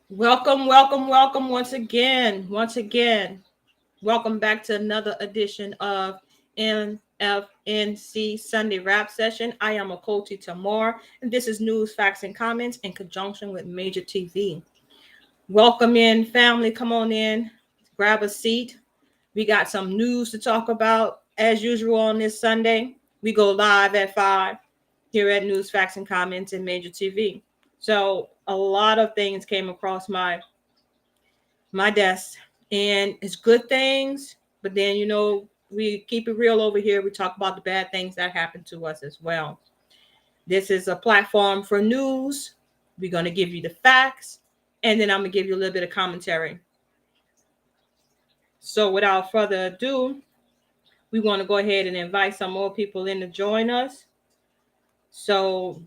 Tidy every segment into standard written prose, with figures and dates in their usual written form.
Welcome once again. Welcome back to another edition of NFNC Sunday Rap Session. I am Okoti Tamar, and this is news, facts, and comments in conjunction with Major TV. Welcome in, family. Come on in, grab a seat. We got some news to talk about. As usual on this Sunday, we go live at 5 here at News, Facts, and Comments in Major TV. So a lot of things came across my desk, and it's good things, but then, we keep it real over here. We talk about the bad things that happen to us as well. This is a platform for news. We're going to give you the facts, and then I'm going to give you a little bit of commentary. So without further ado, we want to go ahead and invite some more people in to join us. So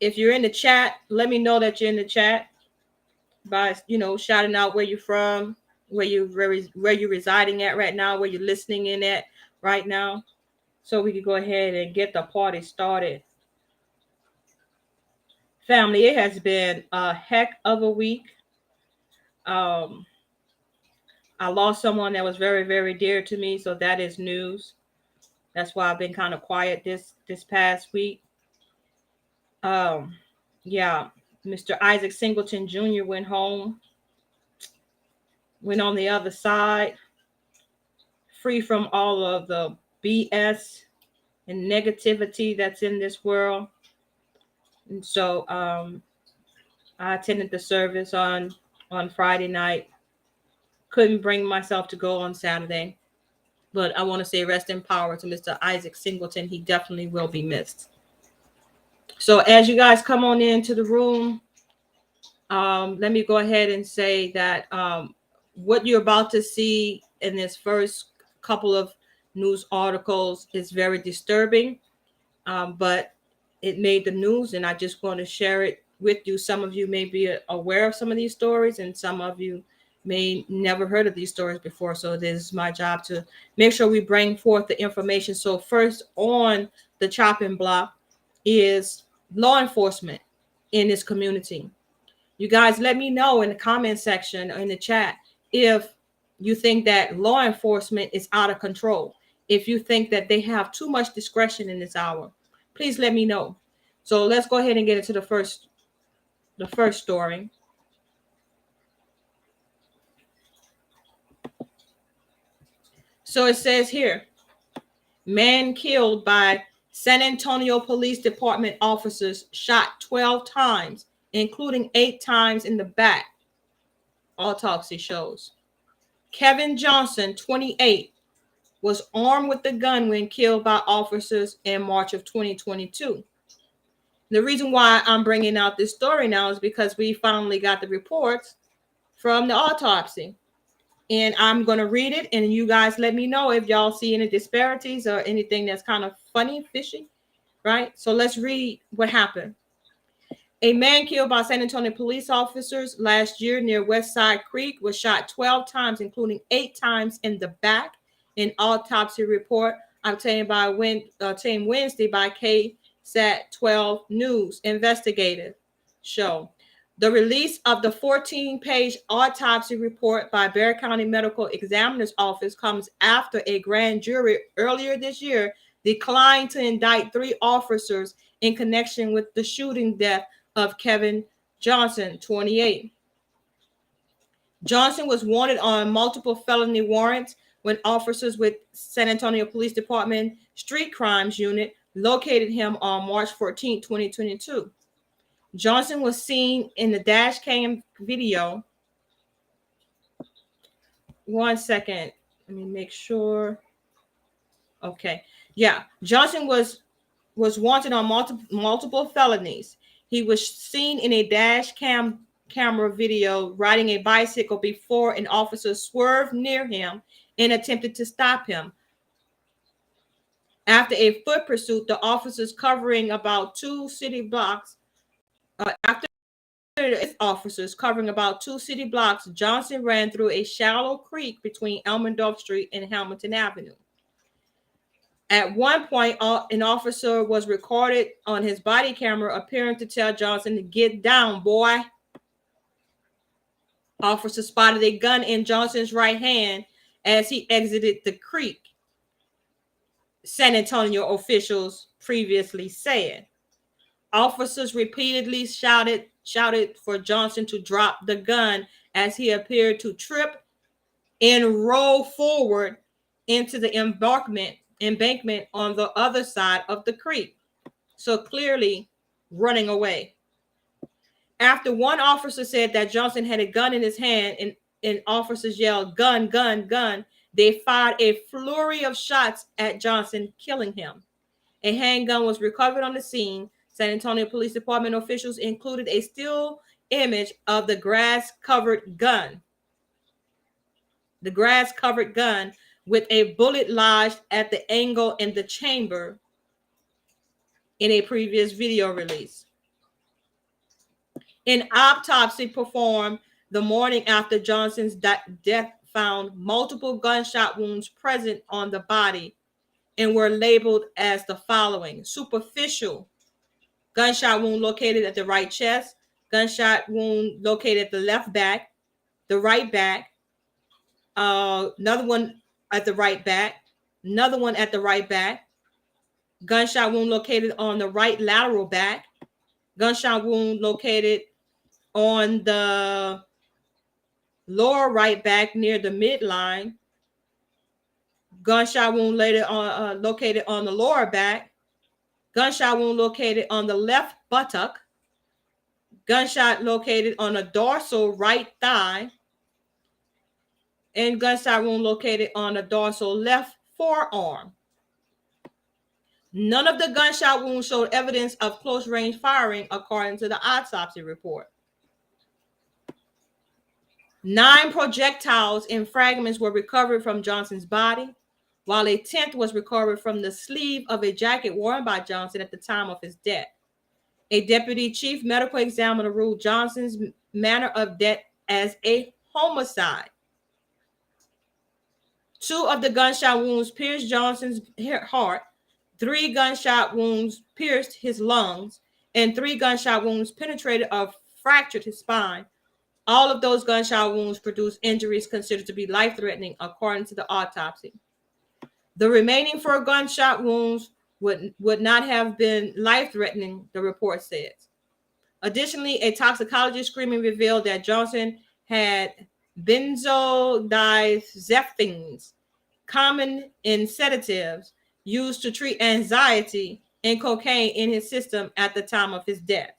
if you're in the chat, let me know that you're in the chat by, shouting out where you're from, where you're residing at right now, where you're listening in at right now, so we can go ahead and get the party started. Family, it has been a heck of a week. I lost someone that was very, very dear to me, so that is news. That's why I've been kind of quiet this past week. Mr. Isaac Singleton Jr. went home, went on the other side, free from all of the BS and negativity that's in this world. And so I attended the service on Friday night. Couldn't bring myself to go on Saturday, but I want to say rest in power to Mr. Isaac Singleton. He definitely will be missed. So as you guys come on into the room, let me go ahead and say that what you're about to see in this first couple of news articles is very disturbing, but it made the news, and I just want to share it with you. Some of you may be aware of some of these stories, and some of you may never heard of these stories before. So it is my job to make sure we bring forth the information. So first on the chopping block is law enforcement in this community. You guys let me know in the comment section or in the chat if you think that law enforcement is out of control. If you think that they have too much discretion in this hour, please let me know. So let's go ahead and get into the first story. So it says here, man killed by San Antonio Police Department officers shot 12 times, including 8 times in the back. Autopsy shows. Kevin Johnson, 28, was armed with the gun when killed by officers in March of 2022. The reason why I'm bringing out this story now is because we finally got the reports from the autopsy. And I'm going to read it, and you guys let me know if y'all see any disparities or anything that's kind of funny, fishy, right? So let's read what happened. A man killed by San Antonio police officers last year near Westside Creek was shot 12 times, including 8 times in the back. An autopsy report obtained Wednesday by KSAT 12 News investigative show. The release of the 14-page autopsy report by Bexar County Medical Examiner's Office comes after a grand jury earlier this year declined to indict 3 officers in connection with the shooting death of Kevin Johnson, 28. Johnson was wanted on multiple felony warrants when officers with San Antonio Police Department Street Crimes Unit located him on March 14, 2022. Johnson was seen in the dash cam video. One second. Let me make sure. Okay. Yeah. Johnson was wanted on multiple felonies. He was seen in a dash camera video riding a bicycle before an officer swerved near him and attempted to stop him. After a foot pursuit, the officers covering about 2 city blocks, Johnson ran through a shallow creek between Elmendorf Street and Hamilton Avenue. At one point, an officer was recorded on his body camera appearing to tell Johnson to get down, boy. Officer spotted a gun in Johnson's right hand as he exited the creek, San Antonio officials previously said. Officers repeatedly shouted for Johnson to drop the gun as he appeared to trip and roll forward into the embankment on the other side of the creek, so clearly running away. After one officer said that Johnson had a gun in his hand and officers yelled, "Gun, gun, gun," they fired a flurry of shots at Johnson, killing him. A handgun was recovered on the scene. San Antonio Police Department officials included a still image of the grass-covered gun. The grass-covered gun with a bullet lodged at the angle in the chamber in a previous video release. An autopsy performed the morning after Johnson's death found multiple gunshot wounds present on the body and were labeled as the following: superficial gunshot wound located at the right chest, gunshot wound located at the left back, the right back, another one at the right back, another one at the right back, gunshot wound located on the right lateral back, gunshot wound located on the lower right back near the midline, gunshot wound located on the lower back, gunshot wound located on the left buttock, gunshot located on the dorsal right thigh, and gunshot wound located on the dorsal left forearm. None of the gunshot wounds showed evidence of close-range firing, according to the autopsy report. 9 projectiles and fragments were recovered from Johnson's body, while a 10th was recovered from the sleeve of a jacket worn by Johnson at the time of his death. A deputy chief medical examiner ruled Johnson's manner of death as a homicide. 2 of the gunshot wounds pierced Johnson's heart, 3 gunshot wounds pierced his lungs, and 3 gunshot wounds penetrated or fractured his spine. All of those gunshot wounds produced injuries considered to be life-threatening, according to the autopsy. The remaining 4 gunshot wounds would not have been life-threatening, the report says. Additionally, a toxicology screening revealed that Johnson had benzodiazepines, common in sedatives used to treat anxiety, and cocaine in his system at the time of his death.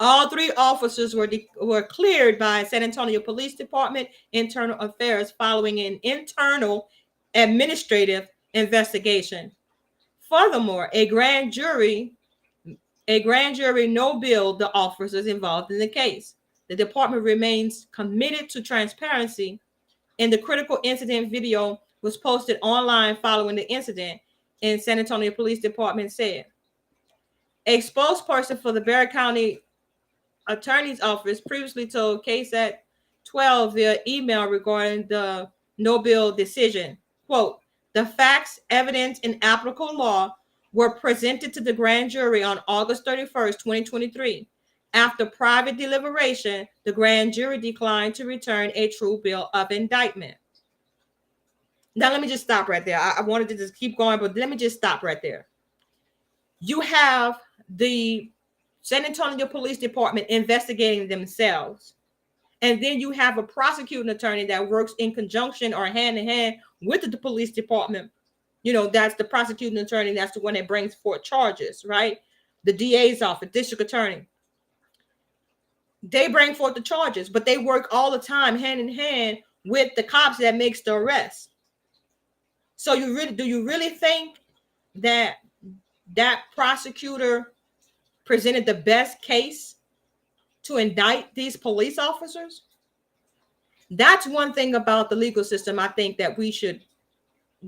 All 3 officers were cleared by San Antonio Police Department Internal Affairs following an internal administrative investigation. Furthermore, a grand jury no-billed the officers involved in the case. The department remains committed to transparency, and the critical incident video was posted online following the incident, and San Antonio Police Department said. A spokesperson for the Barry County Attorney's Office previously told KSAT 12 via email regarding the no bill decision, quote, the facts, evidence, and applicable law were presented to the grand jury on August 31st, 2023. After private deliberation, the grand jury declined to return a true bill of indictment. Now, let me just stop right there. I wanted to just keep going, but let me just stop right there. You have the San Antonio Police Department investigating themselves. And then you have a prosecuting attorney that works in conjunction or hand in hand with the police department. You know, that's the prosecuting attorney. That's the one that brings forth charges, right? The DA's office, district attorney. They bring forth the charges, but they work all the time hand in hand with the cops that makes the arrest. So do you really think that prosecutor presented the best case to indict these police officers? That's one thing about the legal system I think that we should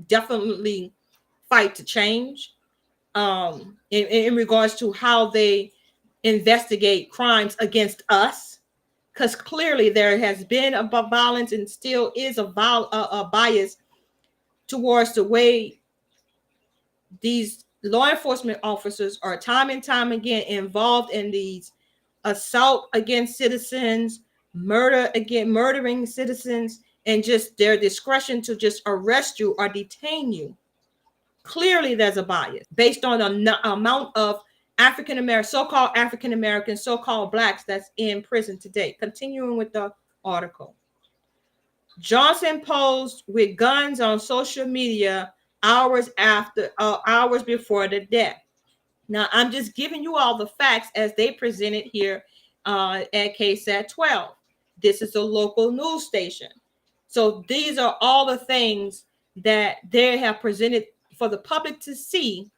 definitely fight to change, in regards to how they investigate crimes against us, because clearly there has been a violence and still is a bias towards the way these law enforcement officers are time and time again involved in these assault against citizens, murdering citizens, and just their discretion to just arrest you or detain you. Clearly, there's a bias based on the amount of so-called African Americans, so-called blacks that's in prison today. Continuing with the article. Johnson posed with guns on social media hours before the death. Now, I'm just giving you all the facts as they presented here at KSAT 12. This is a local news station. So these are all the things that they have presented for the public to see,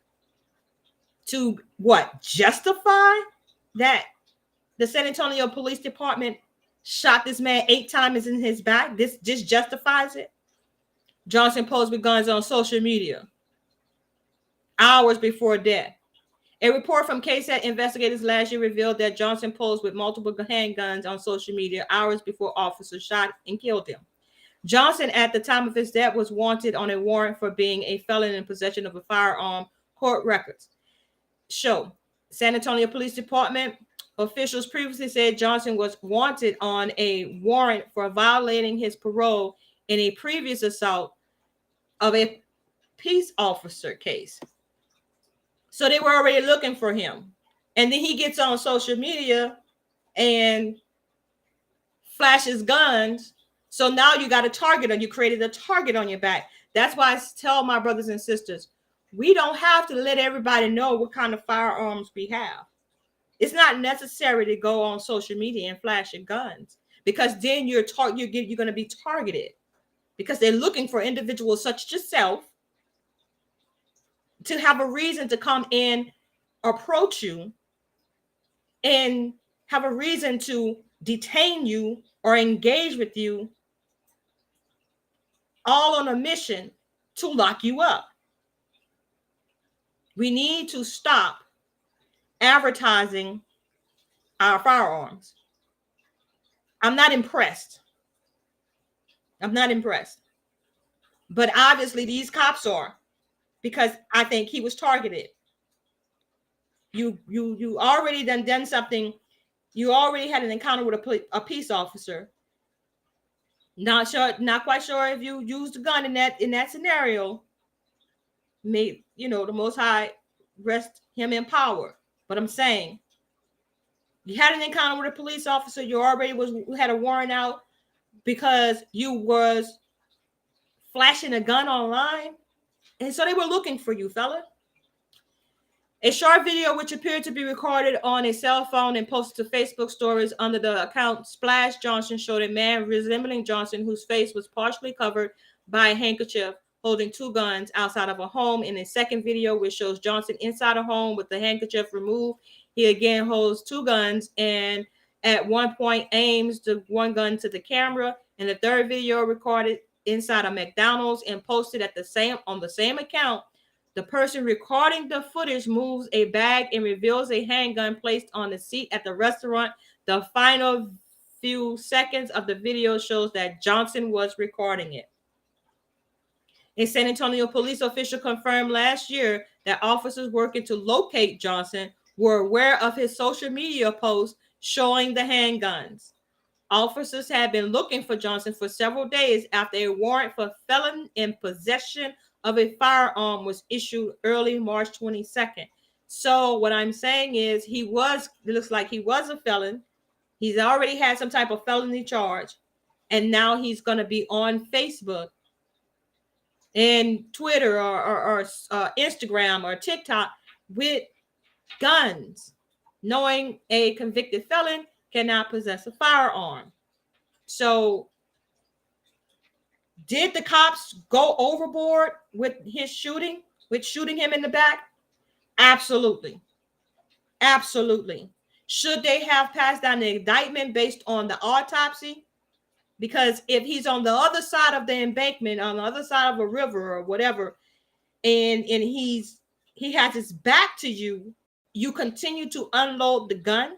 to what? Justify that the San Antonio Police Department shot this man 8 times in his back. This just justifies it. Johnson posed with guns on social media hours before death. A report from KSAT investigators last year revealed that Johnson posed with multiple handguns on social media hours before officers shot and killed him. Johnson, at the time of his death, was wanted on a warrant for being a felon in possession of a firearm. Court records show San Antonio Police Department officials previously said Johnson was wanted on a warrant for violating his parole in a previous assault of a peace officer case. So they were already looking for him. And then he gets on social media and flashes guns. So now you got a target, or you created a target on your back. That's why I tell my brothers and sisters, we don't have to let everybody know what kind of firearms we have. It's not necessary to go on social media and flash your guns, because then you're going to be targeted, because they're looking for individuals such as yourself to have a reason to come in, approach you, and have a reason to detain you or engage with you, all on a mission to lock you up. We need to stop advertising our firearms. I'm not impressed. But obviously these cops are, because I think he was targeted. You already done something. You already had an encounter with a peace officer. Not quite sure if you used a gun in that scenario. May the Most High rest him in power. But I'm saying, you had an encounter with a police officer. You already had a warrant out because you was flashing a gun online, and so they were looking for you, fella. A short video, which appeared to be recorded on a cell phone and posted to Facebook stories under the account Splash Johnson, showed a man resembling Johnson whose face was partially covered by a handkerchief, holding 2 guns outside of a home. In a second video, which shows Johnson inside a home with the handkerchief removed, he again holds 2 guns and at one point aims the one gun to the camera. In the third video, recorded inside a McDonald's and posted on the same account, The person recording the footage moves a bag and reveals a handgun placed on the seat at the restaurant. The final few seconds of the video shows that Johnson was recording it. A San Antonio police official confirmed last year that officers working to locate Johnson were aware of his social media posts showing the handguns. Officers had been looking for Johnson for several days after a warrant for felon in possession of a firearm was issued early March 22nd. So what I'm saying is it looks like he was a felon. He's already had some type of felony charge. And now he's going to be on Facebook and Twitter or Instagram or TikTok with guns, knowing a convicted felon cannot possess a firearm. So did the cops go overboard with shooting him in the back? Absolutely. Absolutely. Should they have passed down the indictment based on the autopsy? Because if he's on the other side of the embankment, on the other side of a river or whatever, and he has his back to you, you continue to unload the gun.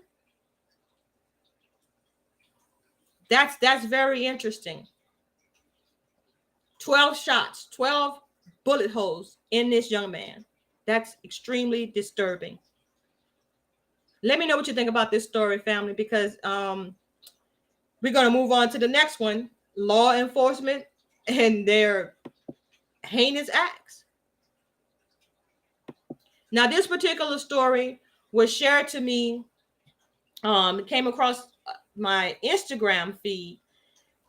That's very interesting. 12 shots, 12 bullet holes in this young man. That's extremely disturbing. Let me know what you think about this story, family, because we're going to move on to the next one. Law enforcement and their heinous acts. Now, this particular story was shared to me, came across my Instagram feed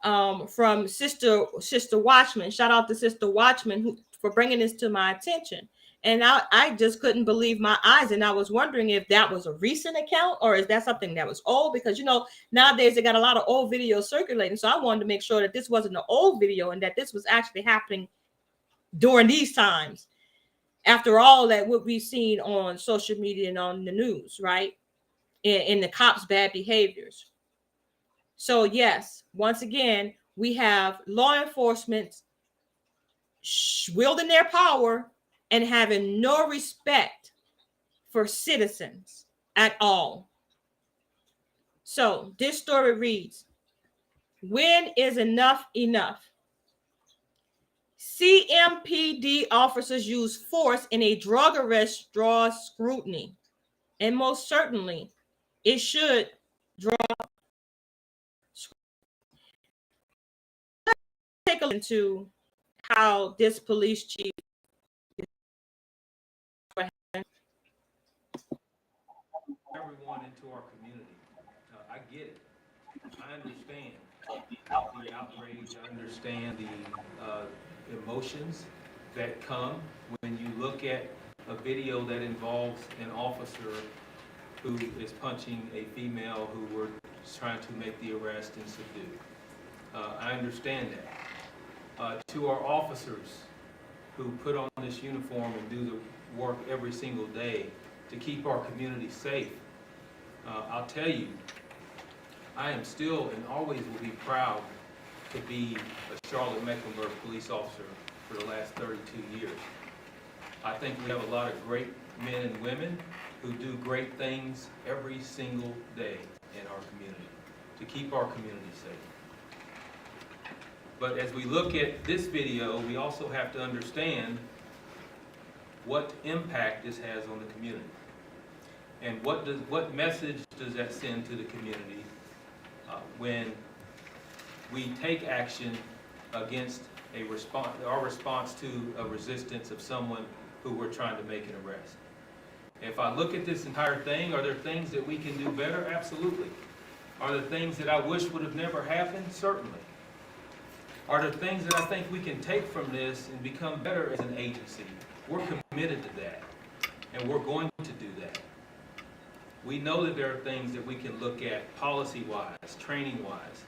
from Sister Watchman. Shout out to Sister Watchman for bringing this to my attention. And I just couldn't believe my eyes. And I was wondering if that was a recent account or is that something that was old? Because, nowadays they got a lot of old videos circulating. So I wanted to make sure that this wasn't an old video and that this was actually happening during these times. After all that what we've seen on social media and on the news, right? In the cops' bad behaviors. So yes, once again, we have law enforcement wielding their power and having no respect for citizens at all. So this story reads, when is enough enough? CMPD officers use force in a drug arrest draws scrutiny. And most certainly, it should draw scrutiny. Let's take a look into how this police chief everyone into our community. I get it. I understand the outrage. I understand the emotions that come when you look at a video that involves an officer who is punching a female who were trying to make the arrest and subdue. I understand that. To our officers who put on this uniform and do the work every single day to keep our community safe, I'll tell you, I am still and always will be proud to be a Charlotte-Mecklenburg police officer for the last 32 years. I think we have a lot of great men and women who do great things every single day in our community to keep our community safe. But as we look at this video, we also have to understand what impact this has on the community. And what message does that send to the community when we take action against our response to a resistance of someone who we're trying to make an arrest? If I look at this entire thing, are there things that we can do better? Absolutely. Are there things that I wish would have never happened? Certainly. Are there things that I think we can take from this and become better as an agency? We're committed to that, and we're going to do that. We know that there are things that we can look at policy-wise, training-wise.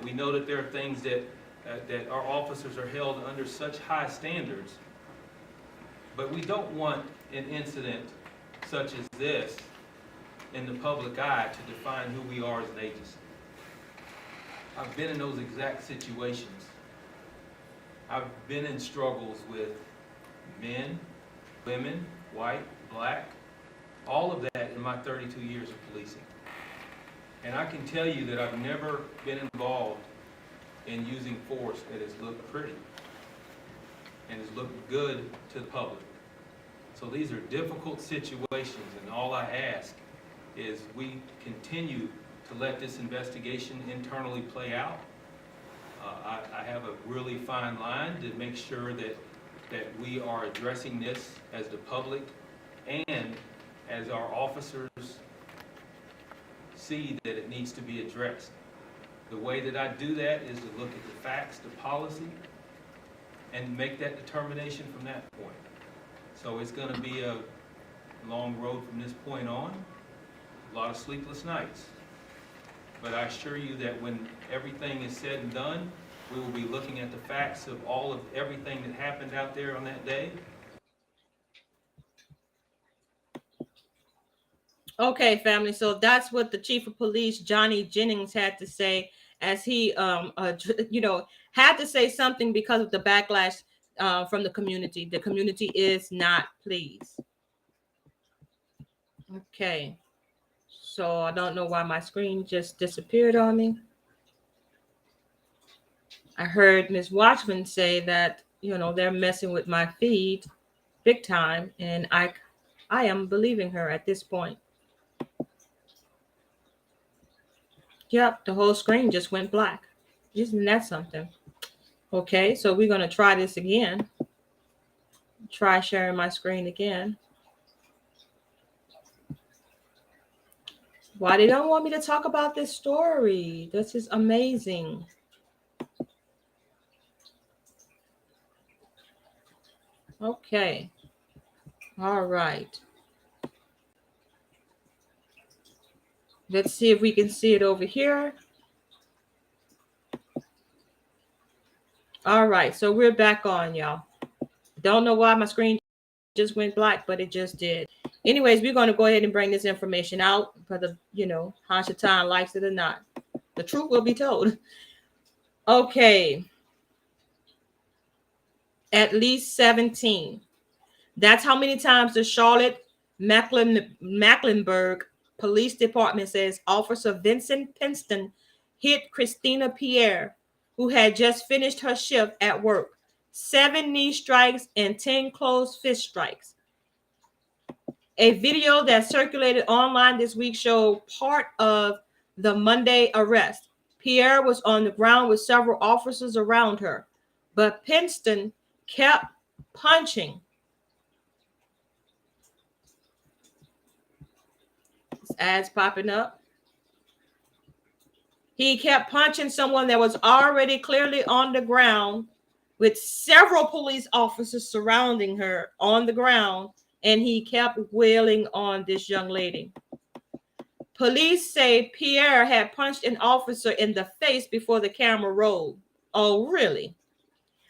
We know that there are things that our officers are held under such high standards, but we don't want an incident such as this in the public eye to define who we are as an agency. I've been in those exact situations. I've been in struggles with men women, white, black, all of that in my 32 years of policing. And I can tell you that I've never been involved in using force that has looked pretty and has looked good to the public. So these are difficult situations, and all I ask is we continue to let this investigation internally play out. I have a really fine line to make sure that we are addressing this as the public and as our officers see that it needs to be addressed. The way that I do that is to look at the facts, the policy, and make that determination from that point. So it's going to be a long road from this point on, a lot of sleepless nights. But I assure you that when everything is said and done, we will be looking at the facts of everything that happened out there on that day. Okay, family. So that's what the chief of police, Johnny Jennings, had to say as he, had to say something because of the backlash from the community. The community is not pleased. Okay. So I don't know why my screen just disappeared on me. I heard Ms. Watchman say that, they're messing with my feed big time, and I am believing her at this point. Yep, the whole screen just went black. Isn't that something? Okay, so we're going to try this again. Try sharing my screen again. Why they don't want me to talk about this story? This is amazing. Okay. All right. Let's see if we can see it over here. All right, so we're back on, y'all. Don't know why my screen just went black, but it just did. Anyways, we're going to go ahead and bring this information out for the, Hashatan likes it or not. The truth will be told. Okay. At least 17. That's how many times the Charlotte Mecklenburg Police Department says Officer Vincent Pinston hit Christina Pierre, who had just finished her shift at work. 7 knee strikes and 10 closed fist strikes. A video that circulated online this week showed part of the Monday arrest. Pierre was on the ground with several officers around her, but Pinston kept punching. This ad's popping up. He kept punching someone that was already clearly on the ground with several police officers surrounding her on the ground, and he kept wailing on this young lady. Police say Pierre had punched an officer in the face before the camera rolled. Oh, really?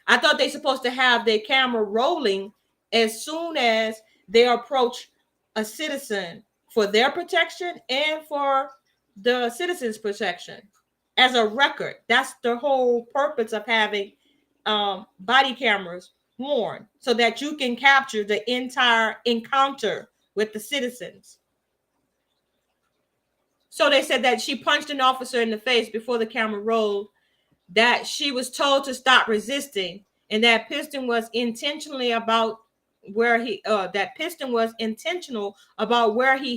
I thought they're supposed to have their camera rolling as soon as they approach a citizen for their protection and for the citizen's protection as a record. That's the whole purpose of having body cameras worn, so that you can capture the entire encounter with the citizens. So they said that she punched an officer in the face before the camera rolled, that she was told to stop resisting, and that Piston was intentional about where he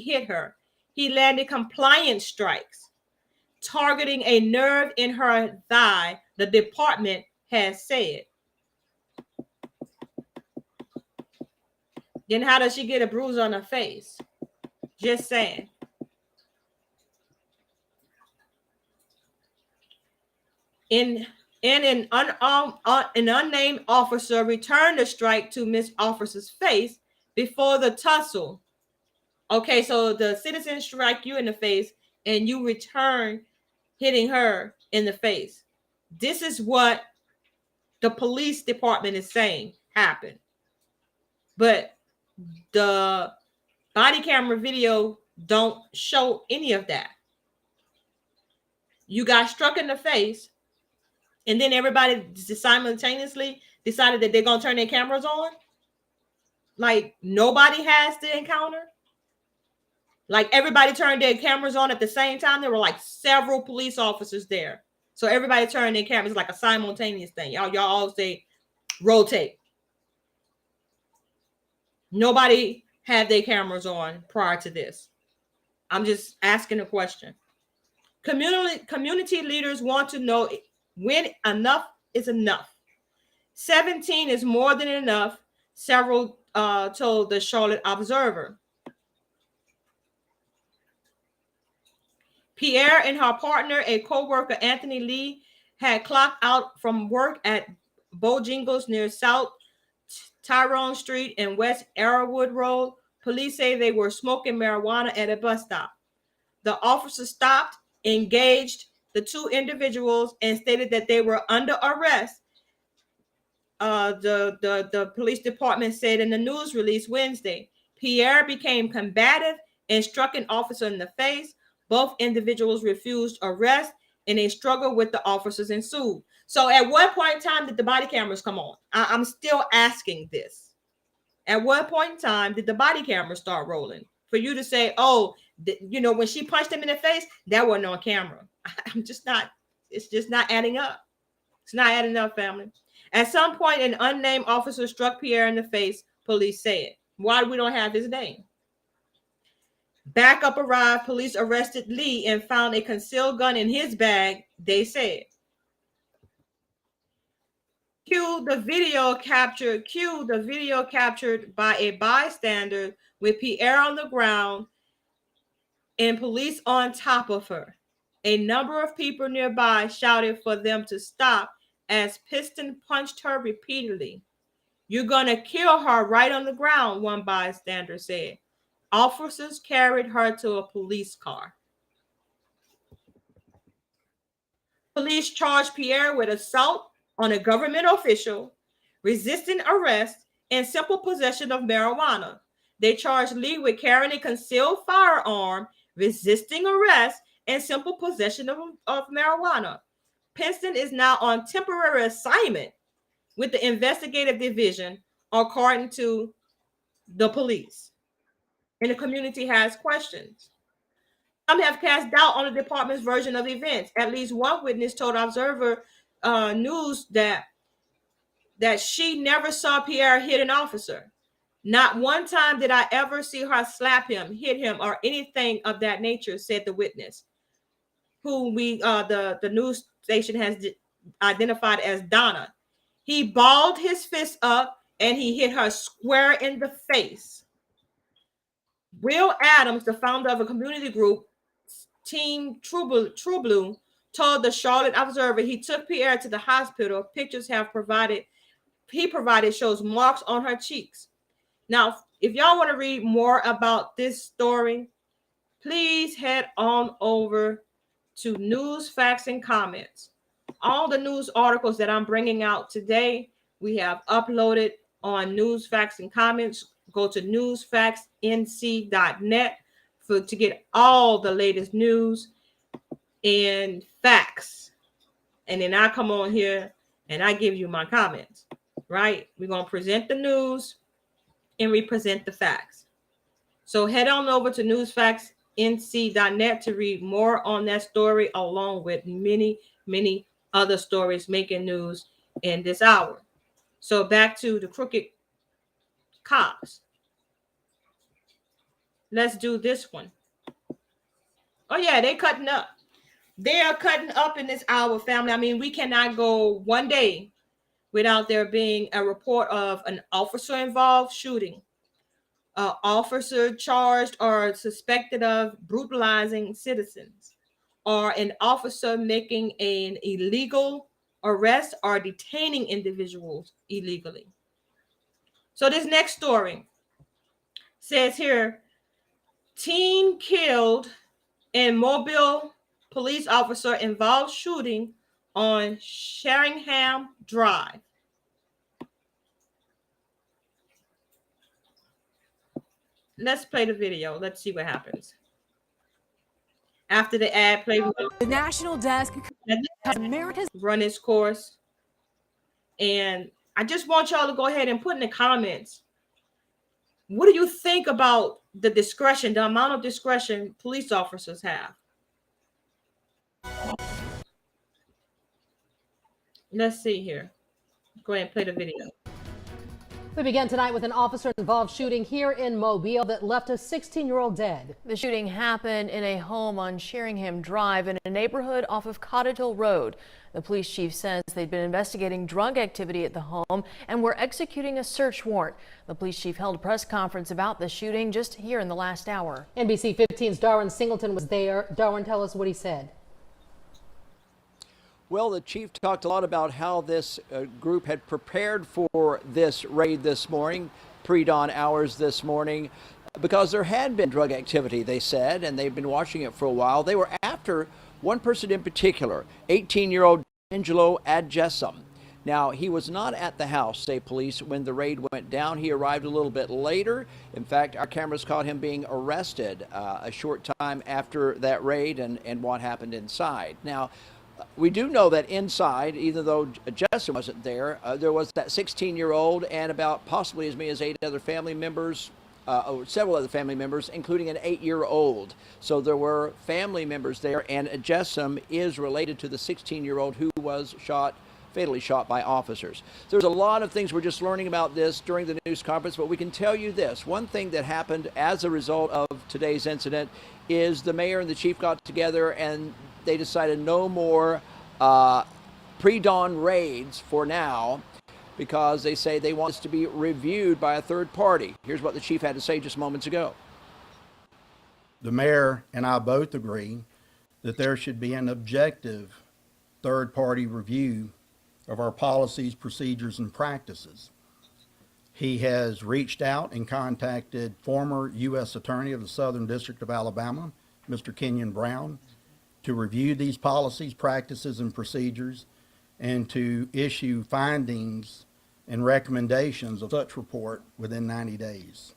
hit her. He landed compliance strikes targeting a nerve in her thigh, the department has said. Then how does she get a bruise on her face? Just saying. An unnamed officer returned the strike to Miss Officer's face before the tussle. Okay, so the citizens strike you in the face and you return hitting her in the face. This is what the police department is saying happened. But the body camera video don't show any of that. You got struck in the face, and then everybody simultaneously decided that they're going to turn their cameras on? like nobody has the encounter? Like everybody turned their cameras on at the same time. There were like several police officers there. So everybody turned their cameras like a simultaneous thing. Y'all all say rotate. Nobody had their cameras on prior to this. I'm just asking a question. Community leaders want to know when enough is enough. 17 is more than enough, several told the Charlotte Observer. Pierre and her partner, a co-worker, Anthony Lee, had clocked out from work at Bojangles near South Tyrone Street and West Arrowwood Road. Police say they were smoking marijuana at a bus stop. The officer stopped, engaged the two individuals, and stated that they were under arrest. The police department said in the news release Wednesday. Pierre became combative and struck an officer in the face. Both individuals refused arrest, and a struggle with the officers ensued. So at what point in time did the body cameras come on? I'm still asking this. At what point in time did the body cameras start rolling? For you to say, oh, when she punched him in the face, that wasn't on camera. It's just not adding up. It's not adding up, family. At some point, an unnamed officer struck Pierre in the face, police said. Why we don't have his name? Backup arrived. Police arrested Lee and found a concealed gun in his bag, they said. Cue the video captured by a bystander with Pierre on the ground and police on top of her. A number of people nearby shouted for them to stop as Piston punched her repeatedly. You're gonna kill her right on the ground, one bystander said. Officers carried her to a police car. Police charged Pierre with assault on a government official, resisting arrest, and simple possession of marijuana. They charged Lee with carrying a concealed firearm, resisting arrest, and simple possession of marijuana. Piston is now on temporary assignment with the investigative division, according to the police. And the community has questions. Some have cast doubt on the department's version of events. At least one witness told Observer News that she never saw Pierre hit an officer. Not one time did I ever see her slap him, hit him, or anything of that nature, said the witness, who the news station has identified as Donna. He balled his fist up and he hit her square in the face. Will Adams, the founder of a community group, Team True Blue, told the Charlotte Observer he took Pierre to the hospital. Pictures he provided shows marks on her cheeks. Now, if y'all want to read more about this story, please head on over to News, Facts, and Comments. All the news articles that I'm bringing out today, we have uploaded on News, Facts, and Comments. Go to newsfactsnc.net to get all the latest news and facts. And then I come on here and I give you my comments, right? We're going to present the news and we present the facts. So head on over to newsfactsnc.net to read more on that story, along with many, many other stories making news in this hour. So back to the crooked cops. Let's do this one. Oh yeah, they cutting up. They are cutting up in this hour, family. I mean, we cannot go one day without there being a report of an officer-involved shooting, an officer charged or suspected of brutalizing citizens, or an officer making an illegal arrest or detaining individuals illegally. So this next story says here, teen killed in Mobile, police officer involved shooting on Sheringham Drive. Let's play the video. Let's see what happens. After the ad play, the national desk America's run its course. And I just want y'all to go ahead and put in the comments What do you think about the discretion, the amount of discretion police officers have? Let's see here. Go ahead and play the video. We begin tonight with an officer-involved shooting here in Mobile that left a 16-year-old dead. The shooting happened in a home on Sheringham Drive in a neighborhood off of Cottage Hill Road. The police chief says they'd been investigating drug activity at the home and were executing a search warrant. The police chief held a press conference about the shooting just here in the last hour. NBC 15's Darwin Singleton was there. Darwin, tell us what he said. Well, the chief talked a lot about how this group had prepared for this raid this morning, pre-dawn hours this morning, because there had been drug activity, they said, and they've been watching it for a while. They were after one person in particular, 18-year-old Angelo Adjessam. Now, he was not at the house, say police, when the raid went down. He arrived a little bit later. In fact, our cameras caught him being arrested a short time after that raid and what happened inside. Now, we do know that inside, even though Jesse wasn't there, there was that 16-year-old and about possibly as many as 8 other family members, or several other family members, including an 8-year-old. So there were family members there, and Jessam is related to the 16-year-old who was fatally shot by officers. There's a lot of things we're just learning about this during the news conference, but we can tell you this. One thing that happened as a result of today's incident is the mayor and the chief got together and they decided no more pre-dawn raids for now, because they say they want this to be reviewed by a third party. Here's what the chief had to say just moments ago. The mayor and I both agree that there should be an objective third-party review of our policies, procedures, and practices. He has reached out and contacted former U.S. Attorney of the Southern District of Alabama, Mr. Kenyon Brown, to review these policies, practices, and procedures, and to issue findings and recommendations of such report within 90 days.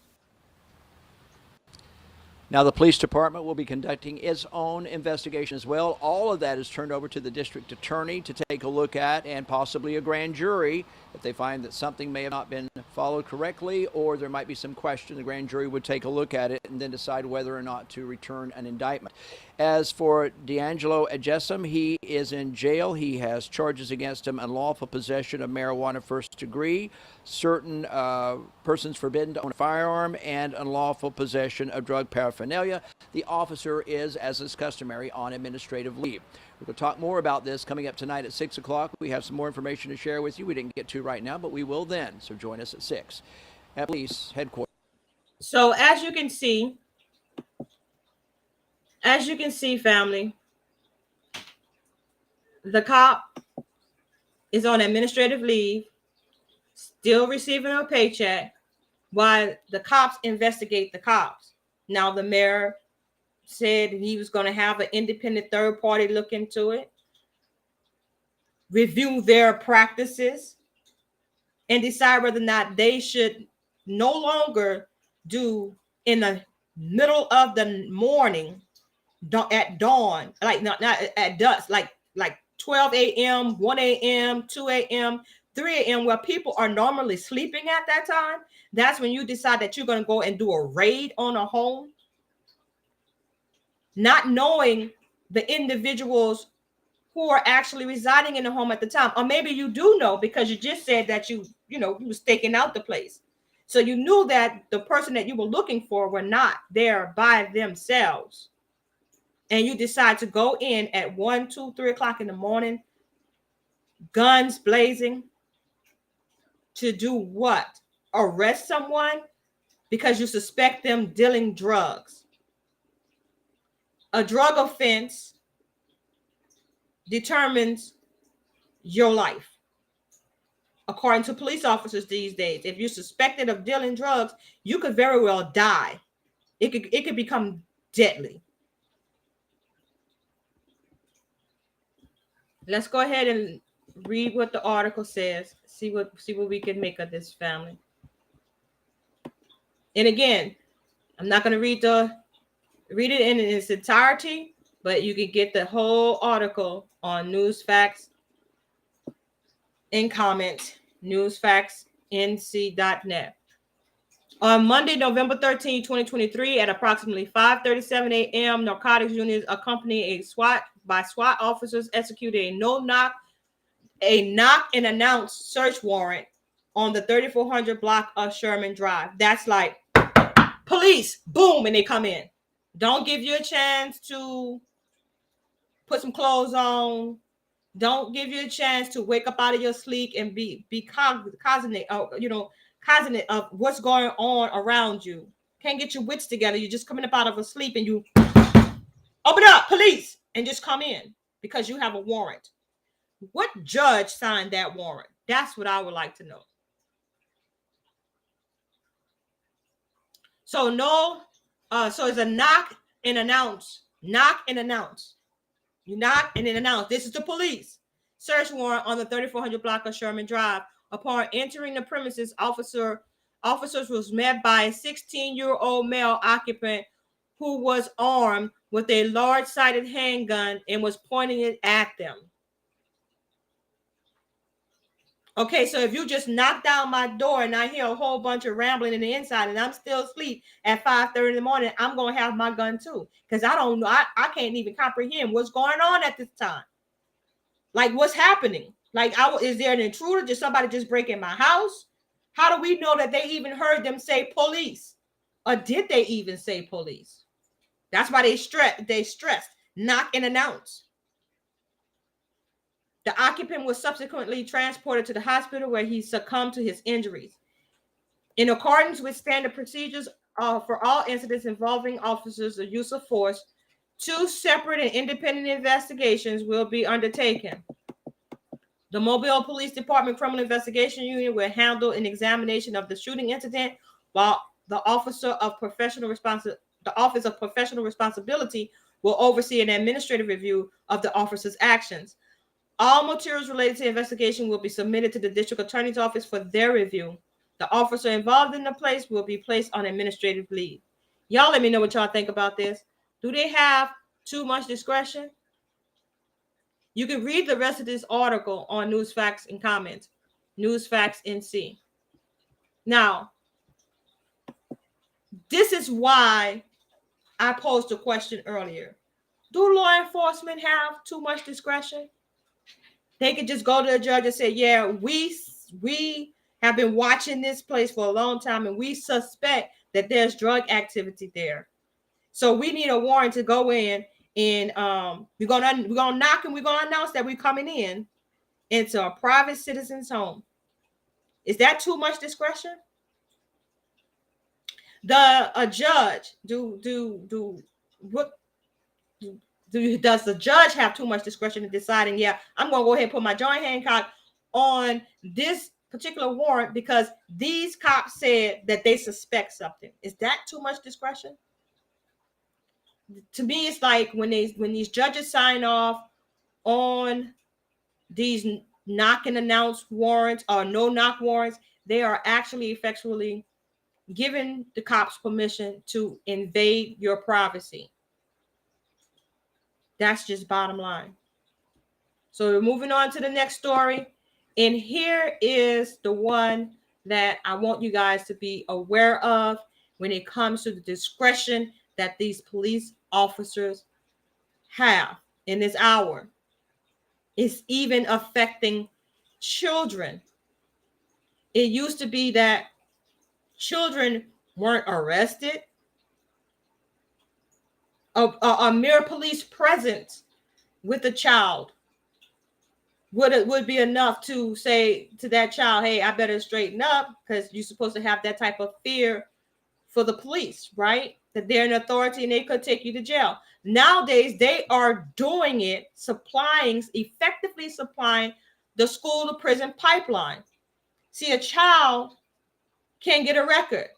Now, the police department will be conducting its own investigation as well. All of that is turned over to the district attorney to take a look at, and possibly a grand jury. If they find that something may have not been followed correctly, or there might be some question, the grand jury would take a look at it and then decide whether or not to return an indictment. As for D'Angelo Adjessam, he is in jail. He has charges against him: unlawful possession of marijuana first degree, certain persons forbidden to own a firearm, and unlawful possession of drug paraphernalia. The officer is, as is customary, on administrative leave. We're going to talk more about this coming up tonight at 6 o'clock. We have some more information to share with you. We didn't get to right now, but we will then. So join us at 6 at police headquarters. So as you can see, family, the cop is on administrative leave, still receiving a paycheck, while the cops investigate the cops. Now, the mayor said he was going to have an independent third party look into it, review their practices, and decide whether or not they should no longer do in the middle of the morning, at dawn, like not at dusk, like 12 a.m., 1 a.m., 2 a.m., 3 a.m., where people are normally sleeping at that time. That's when you decide that you're going to go and do a raid on a home, not knowing the individuals who are actually residing in the home at the time. Or maybe you do know, because you just said that you was staking out the place. So you knew that the person that you were looking for were not there by themselves. And you decide to go in at 1, 2, 3 o'clock in the morning, guns blazing, to do what? Arrest someone because you suspect them dealing drugs. A drug offense determines your life. According to police officers these days, if you're suspected of dealing drugs, you could very well die. It could become deadly. Let's go ahead and read what the article says. See what we can make of this, family. And again, I'm not going to read it in its entirety, but you can get the whole article on Newsfacts in comments, newsfactsnc.net. On Monday, November 13, 2023, at approximately 5:37 a.m., narcotics units accompanying SWAT officers executed a knock and announce search warrant on the 3400 block of Sherman Drive. That's like police, boom, and they come in. Don't give you a chance to put some clothes on. Don't give you a chance to wake up out of your sleep and be cognizant of what's going on around you. Can't get your wits together. You're just coming up out of a sleep and you open up, police, and just come in because you have a warrant. What judge signed that warrant? That's what I would like to know. So so it's a knock and announce. Knock and announce. You knock and then announce. This is the police. Search warrant on the 3400 block of Sherman Drive. Upon entering the premises, officers was met by a 16-year-old male occupant who was armed with a large-sided handgun and was pointing it at them. Okay, so if you just knock down my door and I hear a whole bunch of rambling in the inside and I'm still asleep at 5:30 in the morning, I'm going to have my gun too. Because I don't know, I can't even comprehend what's going on at this time. Like, what's happening? Like, is there an intruder? Did somebody just break in my house? How do we know that they even heard them say police? Or did they even say police? That's why they stressed, knock and announce. The occupant was subsequently transported to the hospital where he succumbed to his injuries. In accordance with standard procedures for all incidents involving officers or use of force, 2 separate and independent investigations will be undertaken. The Mobile Police Department Criminal Investigation Unit will handle an examination of the shooting incident, while the Office of Professional Responsibility will oversee an administrative review of the officer's actions. All materials related to the investigation will be submitted to the District Attorney's Office for their review. The officer involved in the case will be placed on administrative leave. Y'all let me know what y'all think about this. Do they have too much discretion? You can read the rest of this article on News Facts and Comments, News Facts NC. Now, this is why I posed a question earlier. Do law enforcement have too much discretion? They could just go to a judge and say, yeah, we have been watching this place for a long time and we suspect that there's drug activity there. So we need a warrant to go in and we're gonna knock and we're gonna announce that we're coming in into a private citizen's home. Is that too much discretion? A judge does the judge have too much discretion in deciding, yeah, I'm going to go ahead and put my joint Hancock on this particular warrant because these cops said that they suspect something? Is that too much discretion? To me, it's like when these judges sign off on these knock and announce warrants or no knock warrants, they are actually effectually giving the cops permission to invade your privacy. That's just bottom line. So we're moving on to the next story. And here is the one that I want you guys to be aware of when it comes to the discretion that these police officers have in this hour. It's even affecting children. It used to be that children weren't arrested. A mere police presence with a child would be enough to say to that child, hey, I better straighten up, because you're supposed to have that type of fear for the police, right? That they're an authority and they could take you to jail. Nowadays, they are doing it, effectively supplying the school to prison pipeline. See, a child can get a record,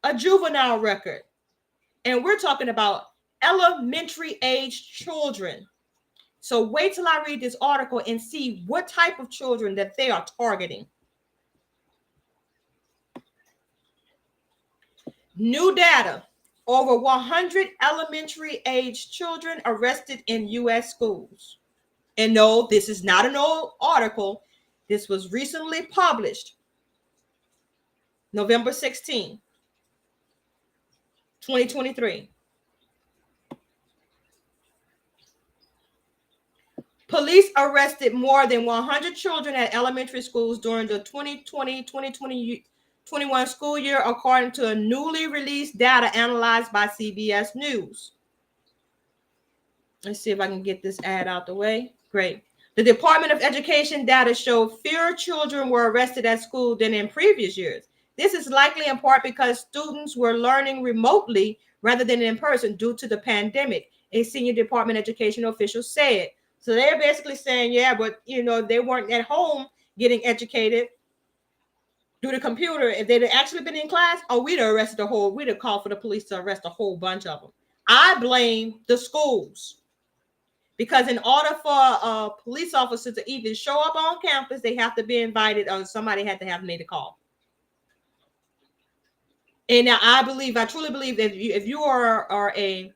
a juvenile record. And we're talking about elementary age children. So wait till I read this article and see what type of children that they are targeting. New data, over 100 elementary age children arrested in U.S. schools. And no, this is not an old article. This was recently published, November 16. 2023. Police arrested more than 100 children at elementary schools during the 2020-2021 school year, according to a newly released data analyzed by CBS News. Let's see if I can get this ad out the way. Great. The Department of Education data showed fewer children were arrested at school than in previous years. This is likely in part because students were learning remotely rather than in person due to the pandemic, a senior department education official said. So they're basically saying, yeah, but they weren't at home getting educated through the computer. If they'd actually been in class, we'd have called for the police to arrest a whole bunch of them. I blame the schools. Because in order for police officers to even show up on campus, they have to be invited, or somebody had to have made a call. And now I truly believe that if you are a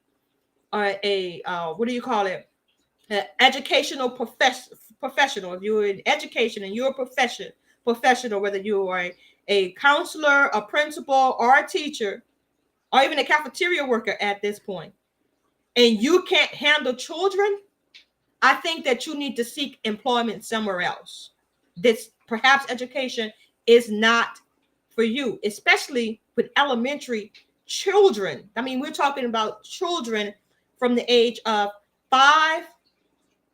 what do you call it? An educational professional. If you're in education and you're a professional, whether you are a counselor, a principal, or a teacher, or even a cafeteria worker at this point, and you can't handle children, I think that you need to seek employment somewhere else. This perhaps education is not for you, especially with elementary children. I mean, we're talking about children from the age of 5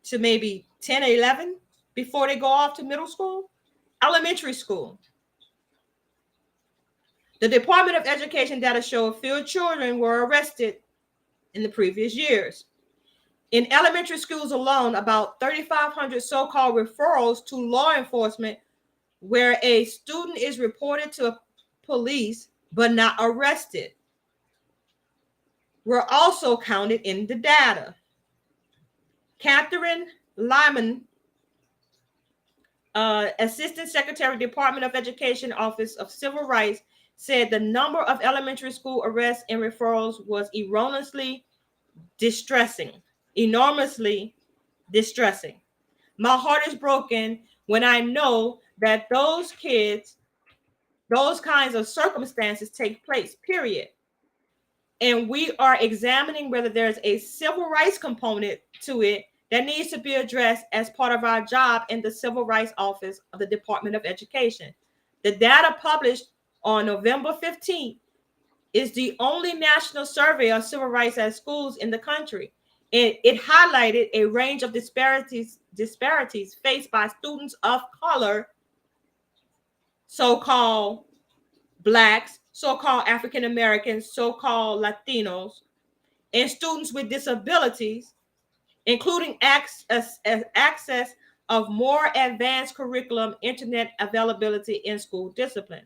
to maybe 10 or 11 before they go off to middle school, elementary school. The Department of Education data show fewer children were arrested in the previous years. In elementary schools alone, about 3,500 so-called referrals to law enforcement where a student is reported to police but not arrested were also counted in the data. Catherine Lyman, Assistant Secretary, Department of Education, Office of Civil Rights, said the number of elementary school arrests and referrals was enormously distressing. My heart is broken when I know that those kids, those kinds of circumstances take place, period. And we are examining whether there's a civil rights component to it that needs to be addressed as part of our job in the Civil Rights Office of the Department of Education. The data published on November 15th is the only national survey of civil rights at schools in the country. And it highlighted a range of disparities faced by students of color, so-called Blacks, so-called African Americans, so-called Latinos, and students with disabilities, including access of more advanced curriculum, internet availability, and school discipline.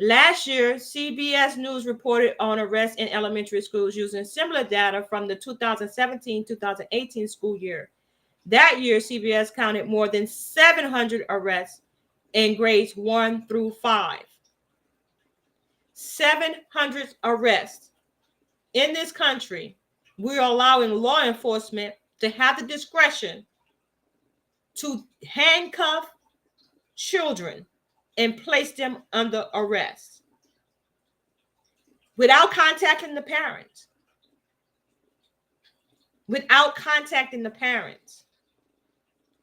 Last year, CBS News reported on arrests in elementary schools using similar data from the 2017-2018 school year. That year, CBS counted more than 700 arrests in grades 1 through 5. 700 arrests. In this country, we're allowing law enforcement to have the discretion to handcuff children and place them under arrest without contacting the parents.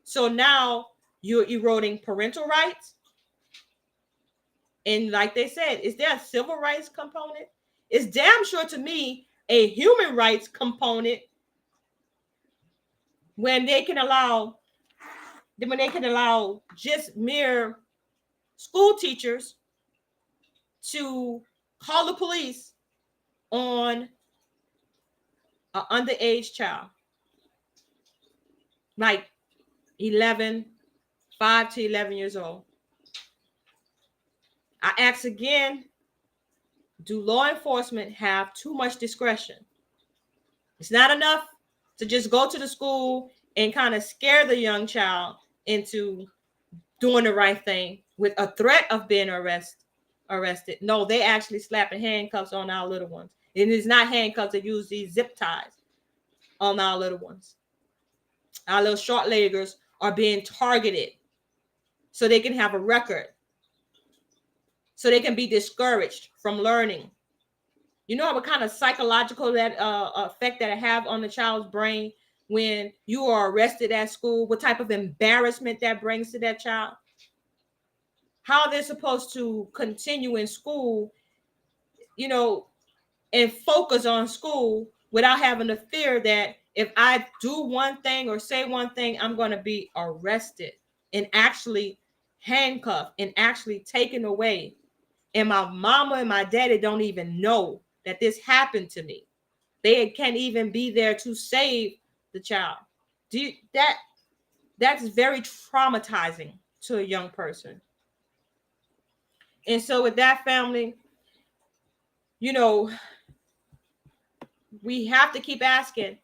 So now you're eroding parental rights. And like they said, is there a civil rights component? It's damn sure to me a human rights component when they can allow just mere school teachers to call the police on an underage child, like 5 to 11 years old. I ask again, do law enforcement have too much discretion? It's not enough to just go to the school and kind of scare the young child into doing the right thing with a threat of being arrested. No, they actually slapping handcuffs on our little ones. And it's not handcuffs, they use these zip ties on our little ones. Our little short leggers are being targeted so they can have a record, so they can be discouraged from learning. You know what kind of psychological that effect that it have on the child's brain when you are arrested at school, what type of embarrassment that brings to that child, how they're supposed to continue in school, you know, and focus on school without having the fear that if I do one thing or say one thing, I'm going to be arrested and actually handcuffed and actually taken away. And my mama and my daddy don't even know that this happened to me. They can't even be there to save the child. That's very traumatizing to a young person. And so with that, family, you know, we have to keep asking,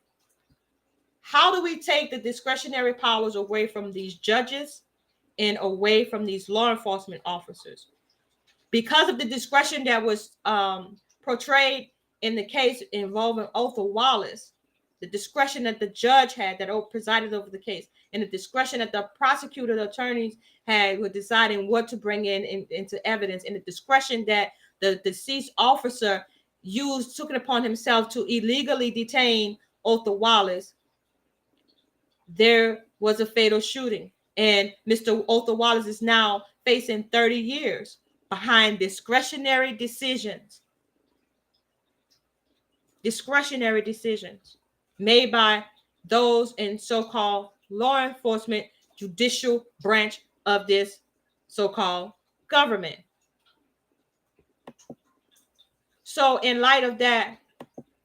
how do we take the discretionary powers away from these judges and away from these law enforcement officers? Because of the discretion that was portrayed in the case involving Otha Wallace, the discretion that the judge had that presided over the case, and the discretion that the prosecutor, the attorneys had with deciding what to bring into evidence, and the discretion that the deceased officer took it upon himself to illegally detain Otha Wallace, there was a fatal shooting. And Mr. Otha Wallace is now facing 30 years behind discretionary decisions made by those in so-called law enforcement judicial branch of this so-called government. So in light of that,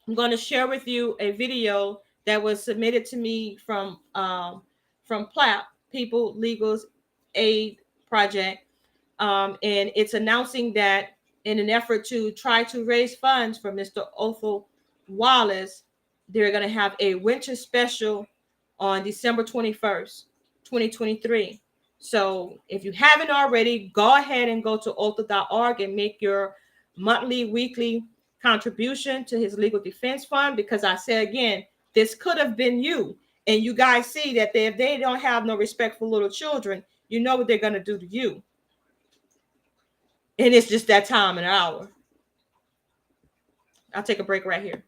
I'm going to share with you a video that was submitted to me from PLAP, People Legal Aid Project, and it's announcing that in an effort to try to raise funds for Mr. Otha Wallace, they're going to have a winter special on December 21st, 2023. So if you haven't already, go ahead and go to otha.org and make your monthly, weekly contribution to his legal defense fund, because I say again, this could have been you. And you guys see that if they don't have no respect for little children, you know what they're going to do to you. And it's just that time and hour. I'll take a break right here.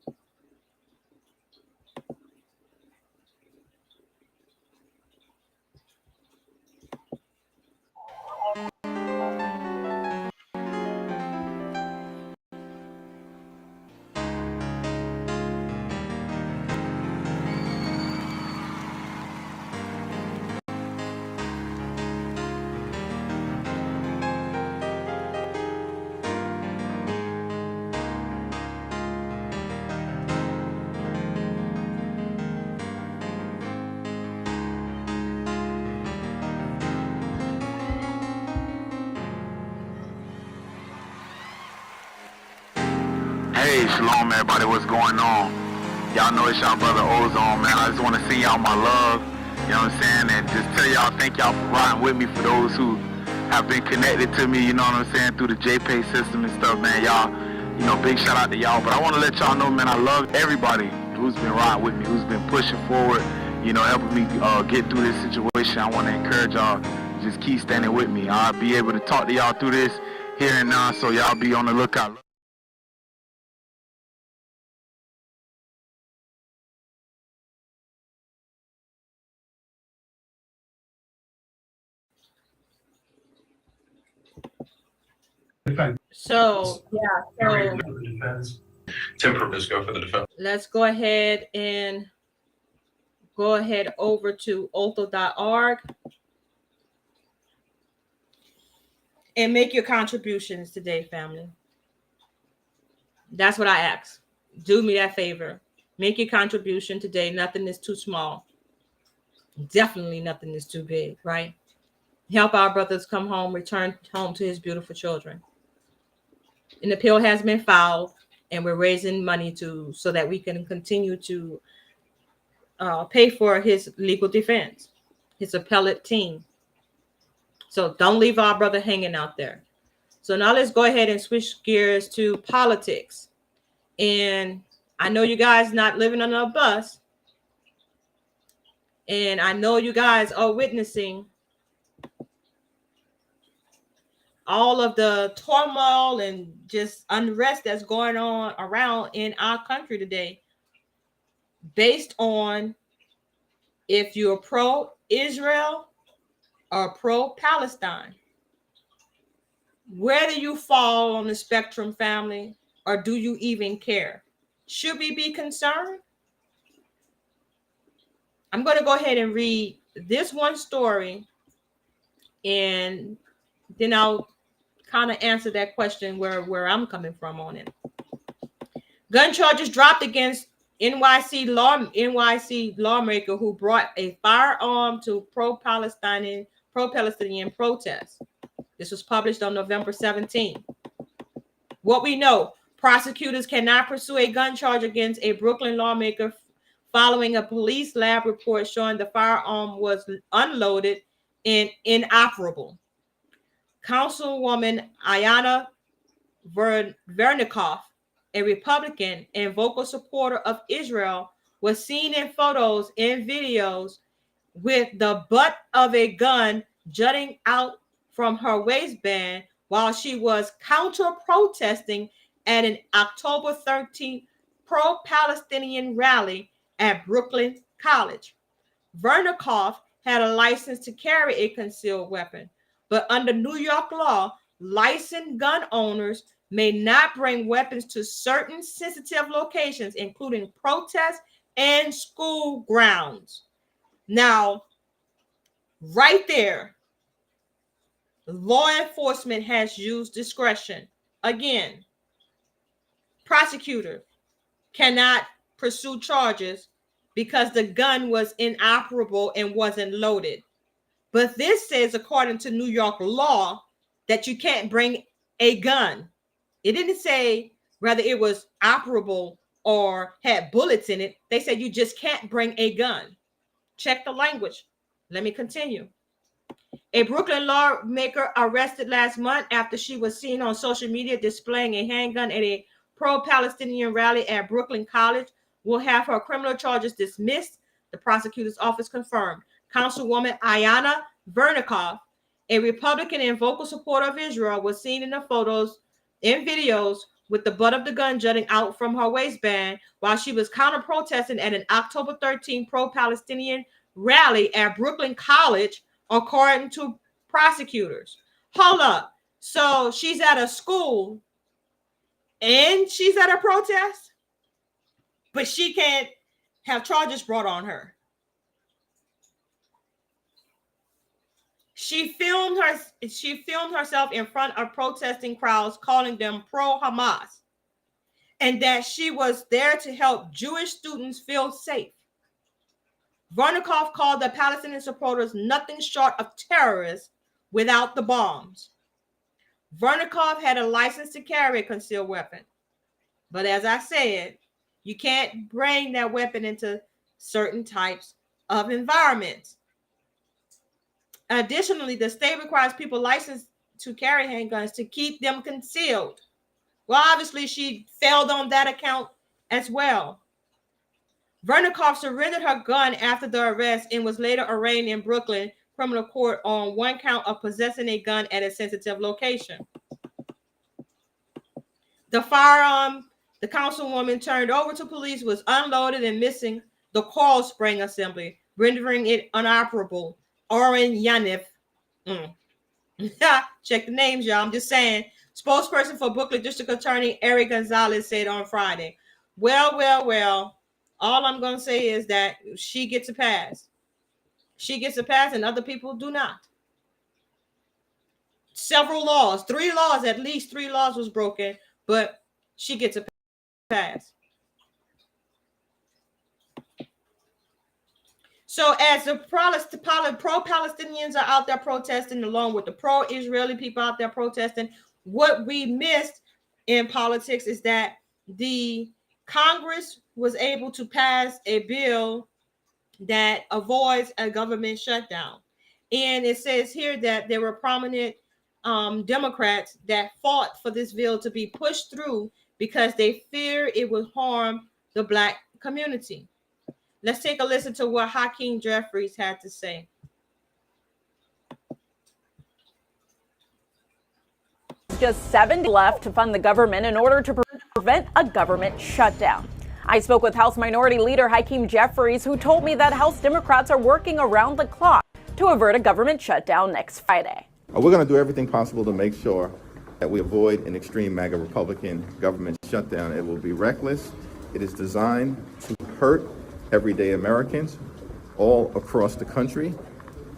Hey, shalom everybody, what's going on? Y'all know it's y'all brother Ozone, man. I just want to send y'all my love, you know what I'm saying? And just tell y'all thank y'all for riding with me, for those who have been connected to me, you know what I'm saying, through the JPay system and stuff, man. Y'all, you know, big shout out to y'all. But I want to let y'all know, man, I love everybody who's been riding with me, who's been pushing forward, you know, helping me get through this situation. I want to encourage y'all, just keep standing with me. I'll be able to talk to y'all through this here and now, so y'all be on the lookout. So Tim Probisco for the defense. let's go ahead and over to otha.org and make your contributions today, family. That's what I ask. Do me that favor. Make your contribution today. Nothing is too small. Definitely nothing is too big, right? Help our brothers come home, return home to his beautiful children. An appeal has been filed, and we're raising money so that we can continue to pay for his legal defense, his appellate team. So don't leave our brother hanging out there. So now let's go ahead and switch gears to politics. And I know you guys not living on a bus, and I know you guys are witnessing all of the turmoil and just unrest that's going on around in our country today, based on if you're pro-Israel or pro-Palestine. Where do you fall on the spectrum, family? Or do you even care? Should we be concerned? I'm going to go ahead and read this one story, and then I'll kind of answer that question where I'm coming from on it. Gun charges dropped against NYC lawmaker who brought a firearm to pro-Palestinian protest. This was published on November 17. What we know, prosecutors cannot pursue a gun charge against a Brooklyn lawmaker following a police lab report showing the firearm was unloaded and inoperable. Councilwoman Ayanna Vernikoff, a Republican and vocal supporter of Israel, was seen in photos and videos with the butt of a gun jutting out from her waistband while she was counter-protesting at an October 13th pro-Palestinian rally at Brooklyn College. Vernikoff had a license to carry a concealed weapon, but under New York law, licensed gun owners may not bring weapons to certain sensitive locations, including protests and school grounds. Now, right there, law enforcement has used discretion. Again, prosecutor cannot pursue charges because the gun was inoperable and wasn't loaded. But this says, according to New York law, that you can't bring a gun. It didn't say whether it was operable or had bullets in it. They said you just can't bring a gun. Check the language. Let me continue. A Brooklyn lawmaker arrested last month after she was seen on social media displaying a handgun at a pro-Palestinian rally at Brooklyn College will have her criminal charges dismissed, the prosecutor's office confirmed. Councilwoman Ayanna Vernikoff, a Republican and vocal supporter of Israel, was seen in the photos and videos with the butt of the gun jutting out from her waistband while she was counter-protesting at an October 13 pro-Palestinian rally at Brooklyn College, according to prosecutors. Hold up. So she's at a school and she's at a protest, but she can't have charges brought on her. She filmed herself in front of protesting crowds, calling them pro-Hamas, and that she was there to help Jewish students feel safe. Vernikoff called the Palestinian supporters nothing short of terrorists without the bombs. Vernikoff had a license to carry a concealed weapon, but as I said, you can't bring that weapon into certain types of environments. Additionally, the state requires people licensed to carry handguns to keep them concealed. Well, obviously, she failed on that account as well. Vernikoff surrendered her gun after the arrest and was later arraigned in Brooklyn criminal court on one count of possessing a gun at a sensitive location. The firearm the councilwoman turned over to police was unloaded and missing the coil spring assembly, rendering it inoperable. Oren Yanif. Check the names, y'all. I'm just saying. Spokesperson for Brooklyn District Attorney Eric Gonzalez said on Friday, well. All I'm going to say is that she gets a pass. She gets a pass and other people do not. Several laws, at least three laws was broken, but she gets a pass. So as the pro-Palestinians are out there protesting along with the pro-Israeli people out there protesting, what we missed in politics is that the Congress was able to pass a bill that avoids a government shutdown. And it says here that there were prominent Democrats that fought for this bill to be pushed through because they fear it would harm the Black community. Let's take a listen to what Hakeem Jeffries had to say. just 7 days left to fund the government in order to prevent a government shutdown. I spoke with House Minority Leader Hakeem Jeffries, who told me that House Democrats are working around the clock to avert a government shutdown next Friday. We're going to do everything possible to make sure that we avoid an extreme MAGA Republican government shutdown. It will be reckless. It is designed to hurt everyday Americans all across the country,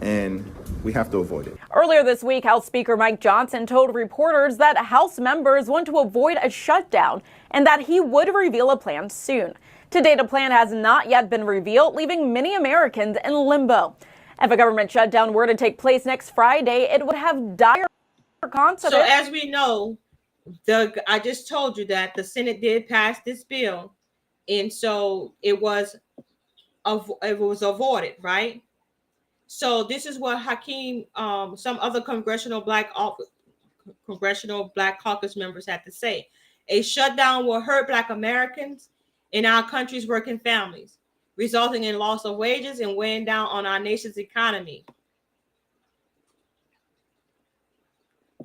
and we have to avoid it. Earlier this week, House Speaker Mike Johnson told reporters that House members want to avoid a shutdown and that he would reveal a plan soon. To date, a plan has not yet been revealed, leaving many Americans in limbo. If a government shutdown were to take place next Friday, it would have dire consequences. So as we know, I just told you that the Senate did pass this bill, and so it was avoided, right? So this is what Hakeem, some other Congressional Black Caucus members had to say. A shutdown will hurt Black Americans and our country's working families, resulting in loss of wages and weighing down on our nation's economy.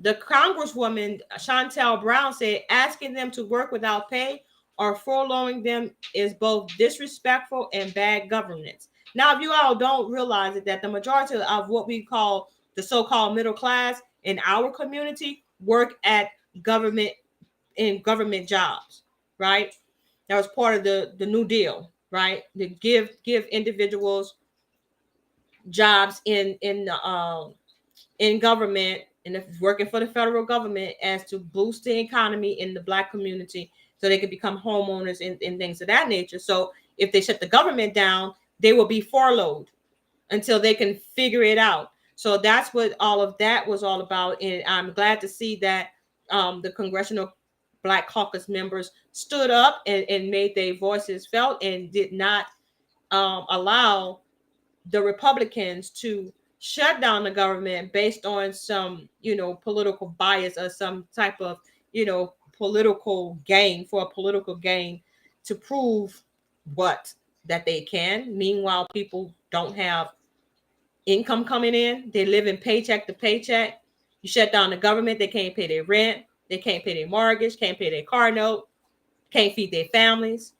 The Congresswoman Shontel Brown said asking them to work without pay or furloughing them is both disrespectful and bad governance. Now, if you all don't realize it, that the majority of what we call the so-called middle class in our community work at government jobs, right? That was part of the New Deal, right? To give individuals jobs in government and working for the federal government as to boost the economy in the Black community so they can become homeowners and things of that nature. So if they shut the government down, they will be furloughed until they can figure it out. So that's what all of that was all about. And I'm glad to see that the Congressional Black Caucus members stood up and made their voices felt and did not allow the Republicans to shut down the government based on some, political bias or some type of, political gain to prove that they can. Meanwhile, people don't have income coming in. They live in paycheck to paycheck. You shut down the government, they can't pay their rent, they can't pay their mortgage, can't pay their car note, can't feed their families.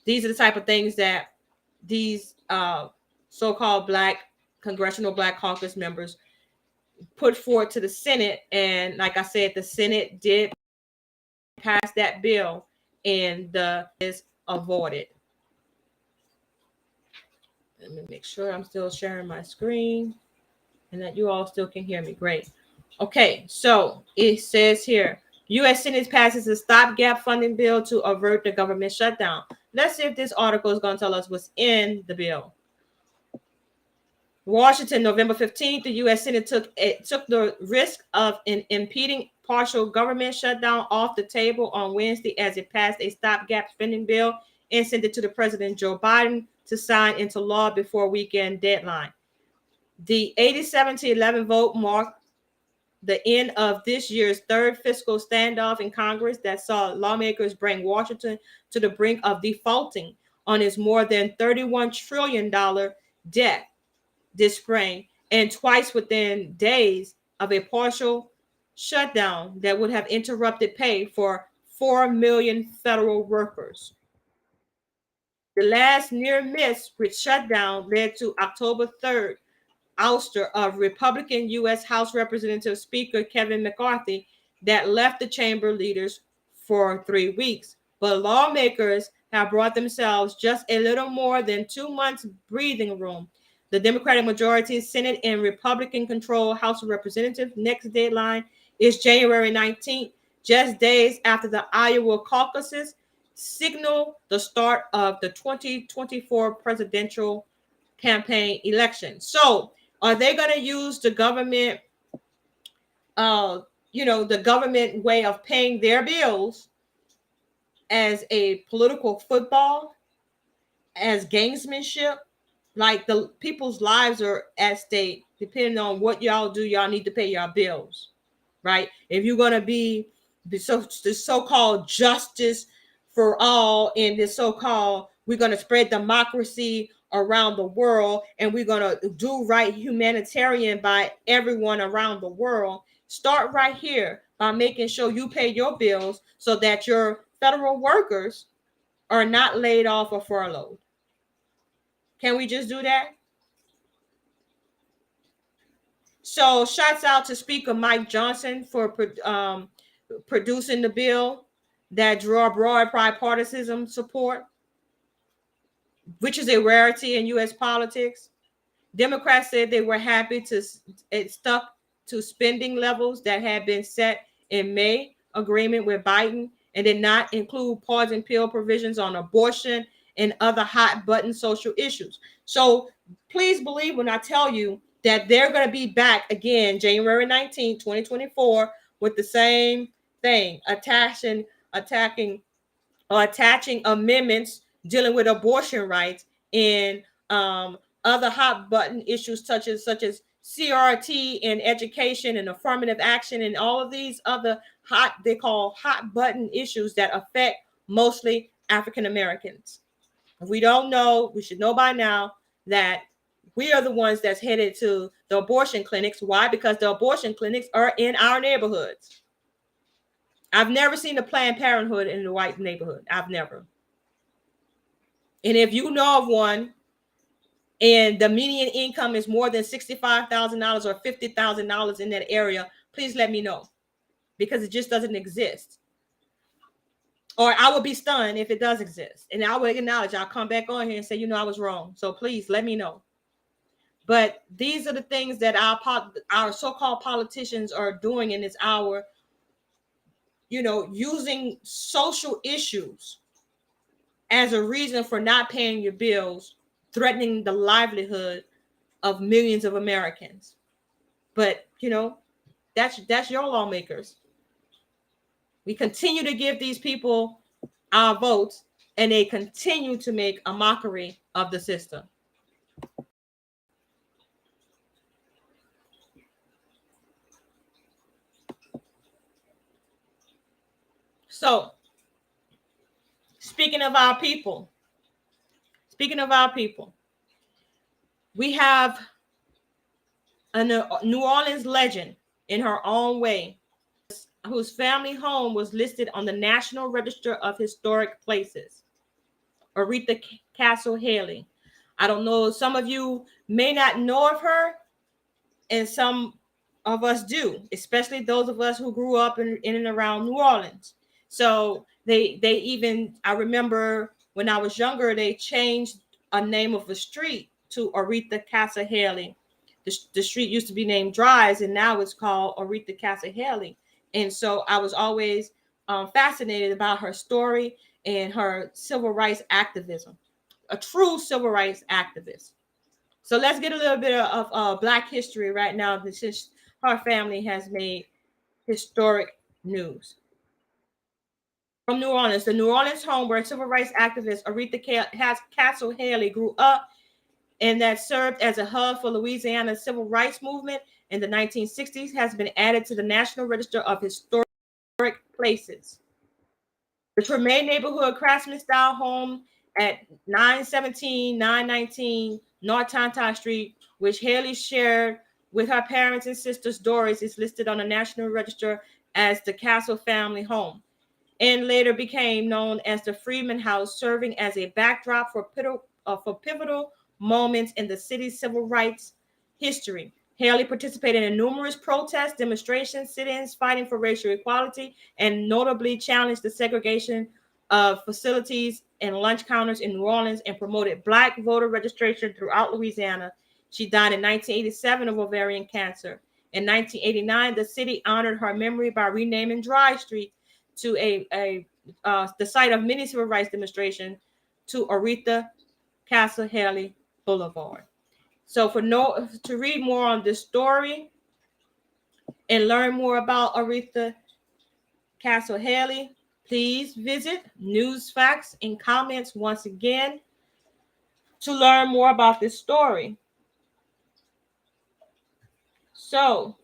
These are the type of things that these so-called Congressional Black Caucus members put forward to the Senate. And like I said, the Senate did pass that bill and is avoided. Let me make sure I'm still sharing my screen and that you all still can hear me. Great. Okay, so it says here, U.S. Senate passes a stopgap funding bill to avert the government shutdown. Let's see if this article is going to tell us what's in the bill. Washington, November 15th, the U.S. Senate took the risk of an impeding partial government shutdown off the table on Wednesday as it passed a stopgap spending bill and sent it to the President Joe Biden to sign into law before weekend deadline. The 87-11 vote marked the end of this year's third fiscal standoff in Congress that saw lawmakers bring Washington to the brink of defaulting on its more than $31 trillion debt this spring, and twice within days of a partial shutdown that would have interrupted pay for 4 million federal workers. The last near miss with shutdown led to October 3rd ouster of Republican U.S. House Representative Speaker Kevin McCarthy that left the chamber leaders for 3 weeks. But lawmakers have brought themselves just a little more than 2 months breathing room. The Democratic majority Senate and Republican-controlled House of Representatives' next deadline is January 19th, just days after the Iowa caucuses signal the start of the 2024 presidential campaign election. So, are they going to use the government, the government way of paying their bills as a political football, as gamesmanship? Like, the people's lives are at stake. Depending on what y'all do, y'all need to pay your bills, right? If you're going to be the so-called justice for all in this so-called, we're going to spread democracy around the world and we're going to do right humanitarian by everyone around the world, Start right here by making sure you pay your bills so that your federal workers are not laid off or furloughed. Can we just do that? So shouts out to Speaker Mike Johnson for producing the bill that draw broad bipartisan support, which is a rarity in U.S. politics. Democrats said they were happy to it stuck to spending levels that had been set in May agreement with Biden and did not include pause and pill provisions on abortion and other hot button social issues. So please believe when I tell you that they're going to be back again January 19, 2024 with the same thing, attaching amendments dealing with abortion rights and other hot button issues such as CRT and education and affirmative action and all of these other hot button issues that affect mostly African Americans. If we don't know, we should know by now that we are the ones that's headed to the abortion clinics. Why? Because the abortion clinics are in our neighborhoods. I've never seen a Planned Parenthood in the white neighborhood. I've never. And if you know of one and the median income is more than $65,000 or $50,000 in that area, please let me know, because it just doesn't exist. Or I would be stunned if it does exist. And I would acknowledge, I'll come back on here and say, I was wrong. So please let me know. But these are the things that our so-called politicians are doing in this hour, using social issues as a reason for not paying your bills, threatening the livelihood of millions of Americans. But, that's your lawmakers. We continue to give these people our votes, and they continue to make a mockery of the system. So, speaking of our people, we have a New Orleans legend in her own way, whose family home was listed on the National Register of Historic Places, Aretha Castle Haley. I don't know, some of you may not know of her, and some of us do, especially those of us who grew up in and around New Orleans. So they even, I remember when I was younger, they changed a name of a street to Aretha Castle Haley. The street used to be named Dries, and now it's called Aretha Castle Haley. And so I was always fascinated about her story and her civil rights activism, a true civil rights activist. So let's get a little bit of Black history right now, since her family has made historic news. From New Orleans, the New Orleans home where civil rights activist Aretha Castle Haley grew up, and that served as a hub for Louisiana's civil rights movement in the 1960s, has been added to the National Register of Historic Places. The Tremaine neighborhood craftsman-style home at 919 North Tanta Street, which Haley shared with her parents and sisters Doris, is listed on the National Register as the Castle family home, and later became known as the Freedman House, serving as a backdrop for pivotal moments in the city's civil rights history. Haley participated in numerous protests, demonstrations, sit-ins, fighting for racial equality, and notably challenged the segregation of facilities and lunch counters in New Orleans, and promoted Black voter registration throughout Louisiana. She died in 1987 of ovarian cancer. In 1989, the city honored her memory by renaming Dry Street to the site of many civil rights demonstrations to Aretha Castle Haley Boulevard. So to read more on this story and learn more about Aretha Castle Haley, please visit News, Facts, and Comments once again to learn more about this story. So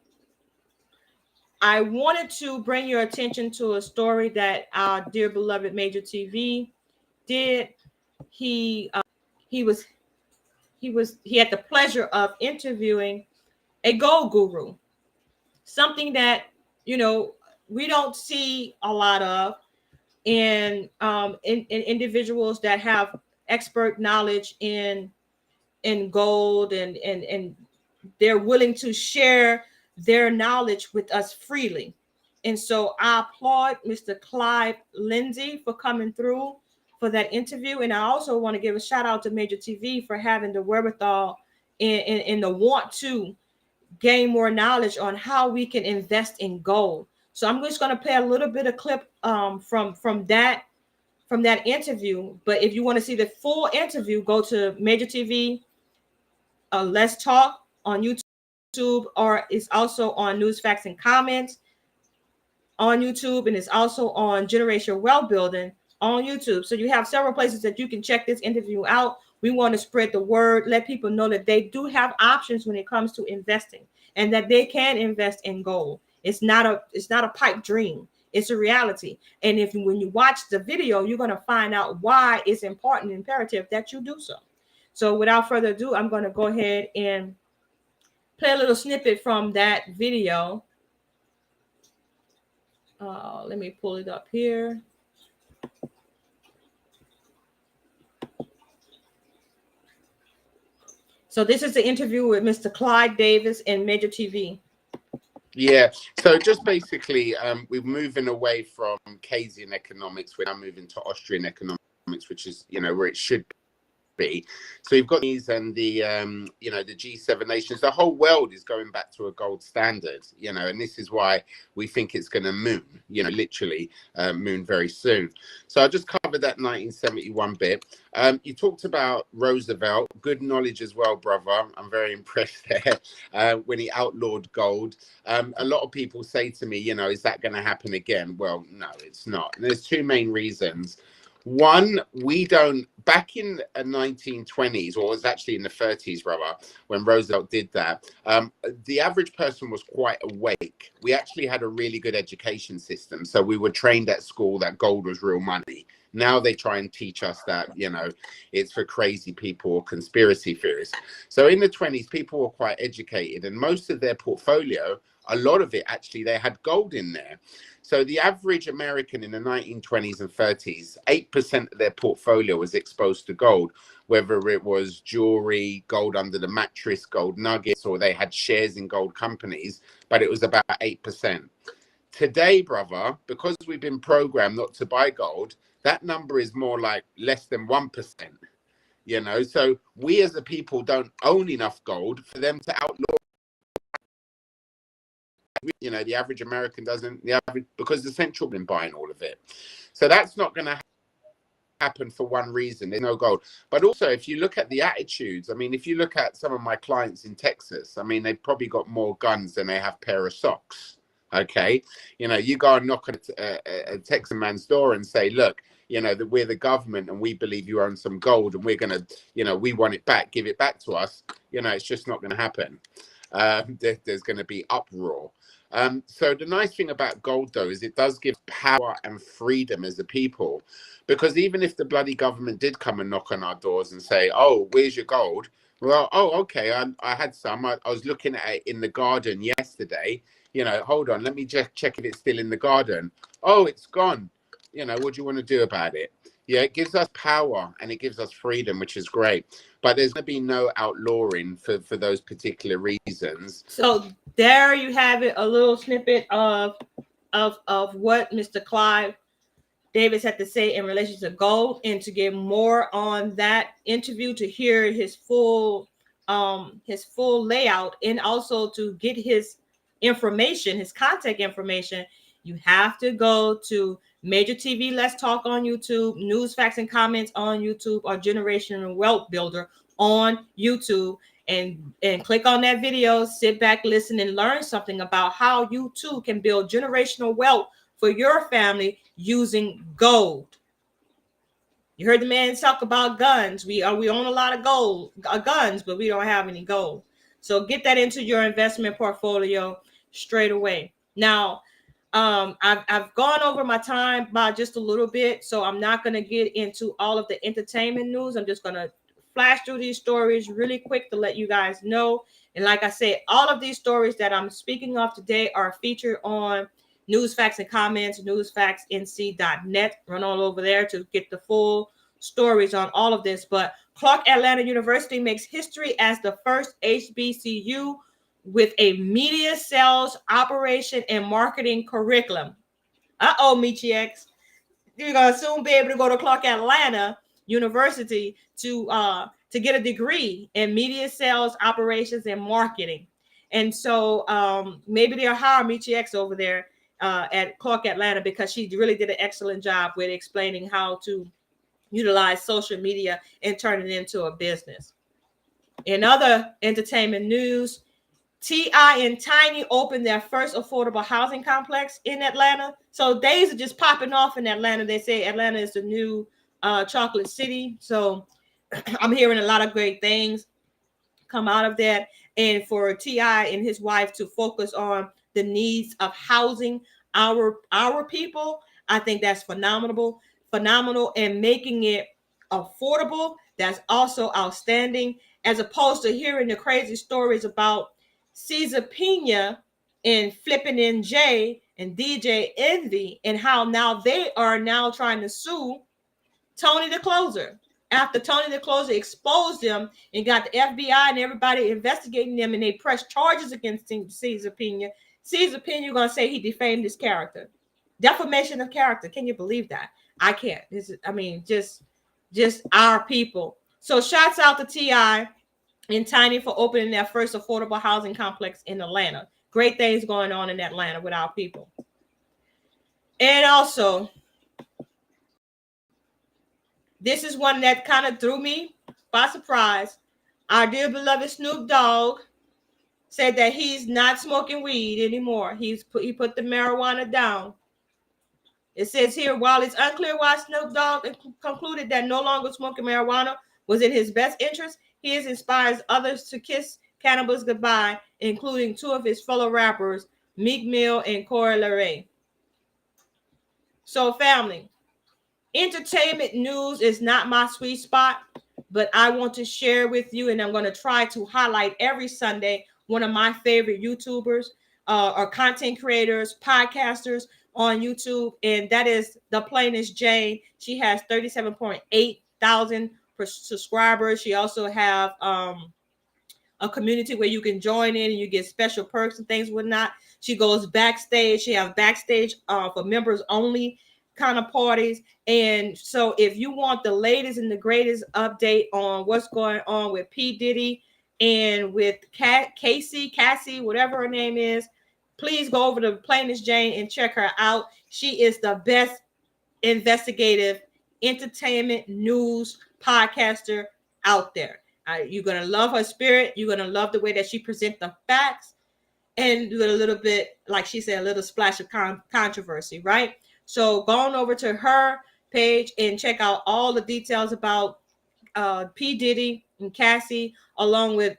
I wanted to bring your attention to a story that our dear beloved Major TV did. He had the pleasure of interviewing a gold guru. something that, you know, we don't see a lot of in individuals that have expert knowledge in gold, and they're willing to share their knowledge with us freely. And so I applaud Mr. Clive Lindsay for coming through for that interview. And I also want to give a shout out to Major TV for having the wherewithal and the want to gain more knowledge on how we can invest in gold. So I'm just going to play a little bit of clip from that interview. But if you want to see the full interview, go to Major TV. Let's Talk on YouTube, or it's also on News, Facts, and Comments on YouTube, and it's also on Generational Wealth Building on YouTube. So you have several places that you can check this interview out. We want to spread the word, let people know that they do have options when it comes to investing, and that they can invest in gold. It's not a pipe dream. It's a reality. And when you watch the video, you're going to find out why it's important and imperative that you do so. So without further ado, I'm going to go ahead and play a little snippet from that video. Let me pull it up here. So this is the interview with Mr. Clyde Davis and Major TV. Yeah, so just basically, we're moving away from Keynesian economics. We're now moving to Austrian economics, which is, you know, where it should be. So you've got these and the you know, the G7 nations. The whole world is going back to a gold standard, you know, and this is why we think it's going to moon, you know, literally moon very soon. So I just covered that 1971 bit. You talked about Roosevelt, good knowledge as well, brother. I'm very impressed there when he outlawed gold. A lot of people say to me, you know, is that going to happen again? Well, no, it's not. And there's two main reasons. One, we don't, back in the 1920s, or it was actually in the 30s, brother, when Roosevelt did that, the average person was quite awake. We actually had a really good education system. So we were trained at school that gold was real money. Now they try and teach us that, you know, it's for crazy people or conspiracy theorists. So in the 20s, people were quite educated, and most of their portfolio, a lot of it actually, they had gold in there. So the average American in the 1920s and 30s, 8% of their portfolio was exposed to gold, whether it was jewelry, gold under the mattress, gold nuggets, or they had shares in gold companies, but it was about 8%. Today, brother, because we've been programmed not to buy gold, that number is more like less than 1%. You know, so we as a people don't own enough gold for them to outlaw. You know, the average American doesn't, because the central been buying all of it. So that's not going to happen for one reason. There's no gold. But also, if you look at the attitudes, I mean, if you look at some of my clients in Texas, I mean, they've probably got more guns than they have pair of socks. Okay. You know, you go and knock on a Texan man's door and say, look, you know, that we're the government and we believe you own some gold and we're going to, you know, we want it back, give it back to us. You know, it's just not going to happen. There's going to be uproar. So the nice thing about gold, though, is it does give power and freedom as a people, because even if the bloody government did come and knock on our doors and say, oh, where's your gold? Well, oh, okay, I had some. I was looking at it in the garden yesterday. You know, hold on, let me just check if it's still in the garden. Oh, it's gone. You know, what do you want to do about it? Yeah, it gives us power and it gives us freedom, which is great. But there's going to be no outlawing for those particular reasons. So there you have it, a little snippet of what Mr. Clive Davis had to say in relation to gold. And to get more on that interview, to hear his full layout, and also to get his information, his contact information, you have to go to Major TV Let's Talk on YouTube, News, Facts, and Comments on YouTube, or Generational Wealth Builder on YouTube, and click on that video, sit back, listen, and learn something about how you too can build generational wealth for your family using gold. You heard the man talk about guns. We own a lot of guns, but we don't have any gold. So get that into your investment portfolio straight away. Now, I've gone over my time by just a little bit, so I'm not going to get into all of the entertainment news. I'm just going to flash through these stories really quick to let you guys know. And like I said, all of these stories that I'm speaking of today are featured on News, Facts, and Comments, newsfactsnc.net. Run all over there to get the full stories on all of this. But Clark Atlanta University makes history as the first HBCU with a media sales, operation, and marketing curriculum. Michi X. You're going to soon be able to go to Clark Atlanta University to get a degree in media sales, operations, and marketing. And so maybe they'll hire Michi X over there at Clark Atlanta, because she really did an excellent job with explaining how to utilize social media and turn it into a business. In other entertainment news, T.I. and Tiny opened their first affordable housing complex in Atlanta. So days are just popping off in Atlanta. They say Atlanta is the new chocolate city. So I'm hearing a lot of great things come out of that. And for T.I. and his wife to focus on the needs of housing our people, I think that's phenomenal, and making it affordable. That's also outstanding, as opposed to hearing the crazy stories about Cesar Pena and Flippin' NJ and DJ Envy, and how now they are now trying to sue Tony the Closer after Tony the Closer exposed them and got the FBI and everybody investigating them, and they pressed charges against Cesar Pena. Cesar Pena, you're going to say he defamed his character. Defamation of character. Can you believe that? I can't. This is, I mean, just our people. So shouts out to T.I. and Tiny for opening their first affordable housing complex in Atlanta. Great things going on in Atlanta with our people. And also, this is one that kind of threw me by surprise. Our dear beloved Snoop Dogg said that he's not smoking weed anymore. He put the marijuana down. It says here, while it's unclear why Snoop Dogg concluded that no longer smoking marijuana was in his best interest, he has inspired others to kiss cannabis goodbye, including two of his fellow rappers, Meek Mill and Coi Leray. So, family, entertainment news is not my sweet spot, but I want to share with you, and I'm going to try to highlight every Sunday one of my favorite YouTubers or content creators, podcasters on YouTube, and that is The Plainest Jane. She has 37.8 thousand subscribers. She also have a community where you can join in and you get special perks and things whatnot. She goes backstage. She have backstage for members only kind of parties. And so if you want the latest and the greatest update on what's going on with P. Diddy and with Cassie, whatever her name is, please go over to Plainest Jane and check her out. She is the best investigative entertainment news podcaster out there. You're going to love her spirit. You're going to love the way that she presents the facts and do it a little bit, like she said, a little splash of controversy, right? So go on over to her page and check out all the details about P. Diddy and Cassie, along with,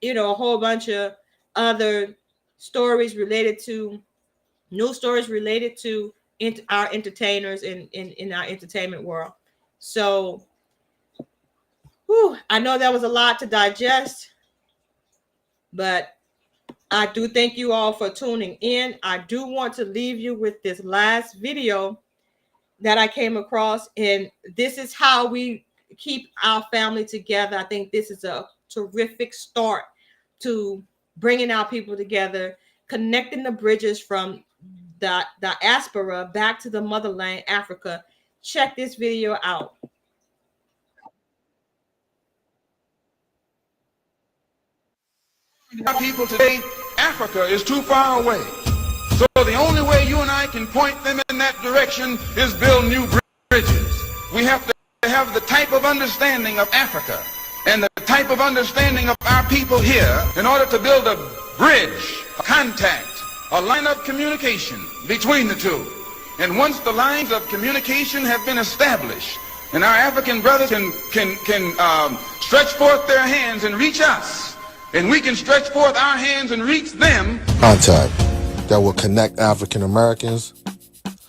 a whole bunch of other stories related to, news stories related to our entertainers in our entertainment world. So, I know that was a lot to digest, but I do thank you all for tuning in. I do want to leave you with this last video that I came across, and this is how we keep our family together. I think this is a terrific start to bringing our people together, connecting the bridges from the diaspora back to the motherland, Africa. Check this video out. Our people today, Africa is too far away. So the only way you and I can point them in that direction is build new bridges. We have to have the type of understanding of Africa and the type of understanding of our people here in order to build a bridge, a contact, a line of communication between the two. And once the lines of communication have been established and our African brothers can stretch forth their hands and reach us, and we can stretch forth our hands and reach them. Contact that will connect African Americans,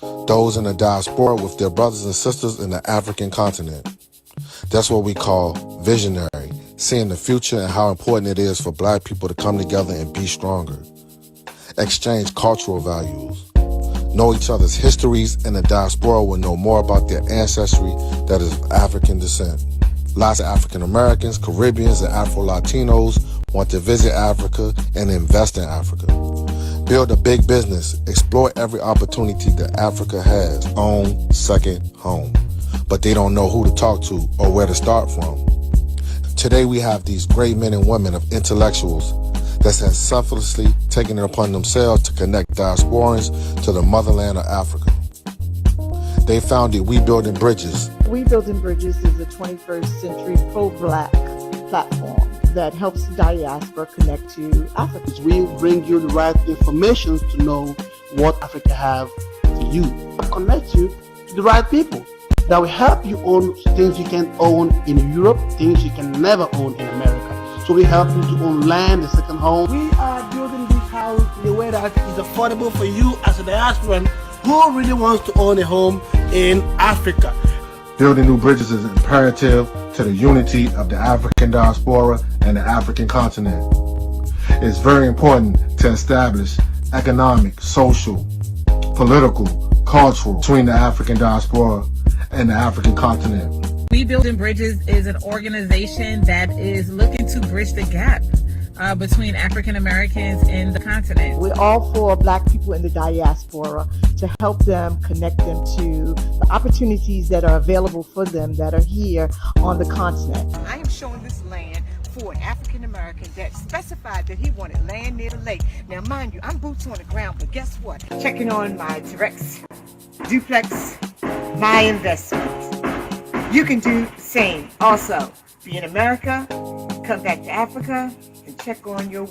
those in the diaspora, with their brothers and sisters in the African continent. That's what we call visionary, seeing the future and how important it is for black people to come together and be stronger. Exchange cultural values. Know each other's histories, and the diaspora will know more about their ancestry that is of African descent. Lots of African Americans, Caribbeans, and Afro-Latinos want to visit Africa and invest in Africa. Build a big business, explore every opportunity that Africa has, own second home. But they don't know who to talk to or where to start from. Today we have these great men and women of intellectuals that have selflessly taken it upon themselves to connect diasporans to the motherland of Africa. They founded We Building Bridges. We Building Bridges is a 21st century pro-Black platform that helps the diaspora connect to Africa. We bring you the right information to know what Africa have for you. Connect you to the right people that will help you own things you can own in Europe, things you can never own in America. So we help you to own land, a second home. We are building this house in a way that is affordable for you as a diasporan who really wants to own a home in Africa. Building new bridges is imperative to the unity of the African diaspora and the African continent. It's very important to establish economic, social, political, cultural between the African diaspora and the African continent. We Building Bridges is an organization that is looking to bridge the gap between African Americans and the continent. We're all for Black people in the diaspora to help them, connect them to the opportunities that are available for them that are here on the continent. I am showing this land for an African American that specified that he wanted land near the lake. Now, mind you, I'm boots on the ground, but guess what? Checking on my directs, duplex, my investments. You can do the same. Also, be in America, come back to Africa, and check on your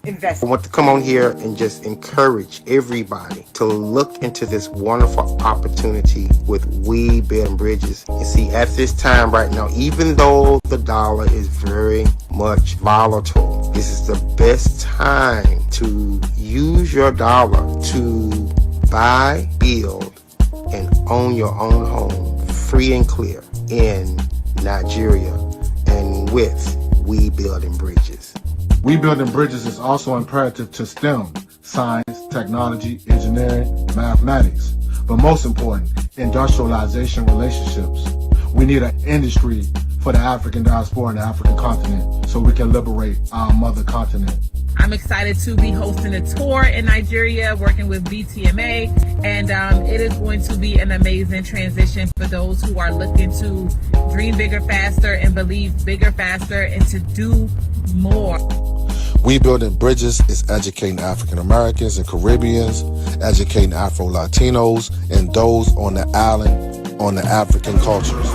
investment. I want to come on here and just encourage everybody to look into this wonderful opportunity with We Building Bridges. And see, at this time right now, even though the dollar is very much volatile, this is the best time to use your dollar to buy, build, and own your own home free and clear in Nigeria and with We Building Bridges. We Building Bridges is also imperative to STEM, science, technology, engineering, mathematics, but most important, industrialization relationships. We need an industry for the African diaspora and the African continent so we can liberate our mother continent. I'm excited to be hosting a tour in Nigeria, working with BTMA, and it is going to be an amazing transition for those who are looking to dream bigger, faster, and believe bigger, faster, and to do more. We Building Bridges is educating African Americans and Caribbeans, educating Afro-Latinos, and those on the island on the African cultures.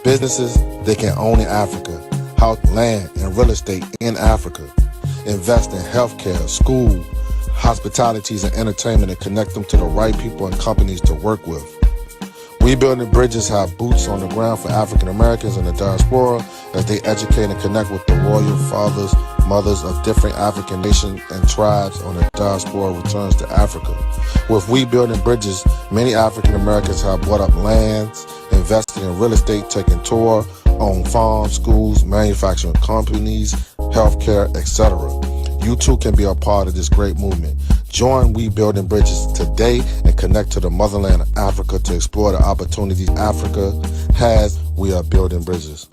Businesses they can own in Africa, house, land, and real estate in Africa. Invest in healthcare, school, hospitalities, and entertainment, and connect them to the right people and companies to work with. We Building Bridges have boots on the ground for African Americans in the diaspora as they educate and connect with the royal fathers, mothers of different African nations and tribes on the diaspora returns to Africa. With We Building Bridges, many African Americans have bought up lands, invested in real estate, taken tour, own farms, schools, manufacturing companies, healthcare, etc. You too can be a part of this great movement. Join We Building Bridges today and connect to the motherland of Africa to explore the opportunities Africa has. We are building bridges.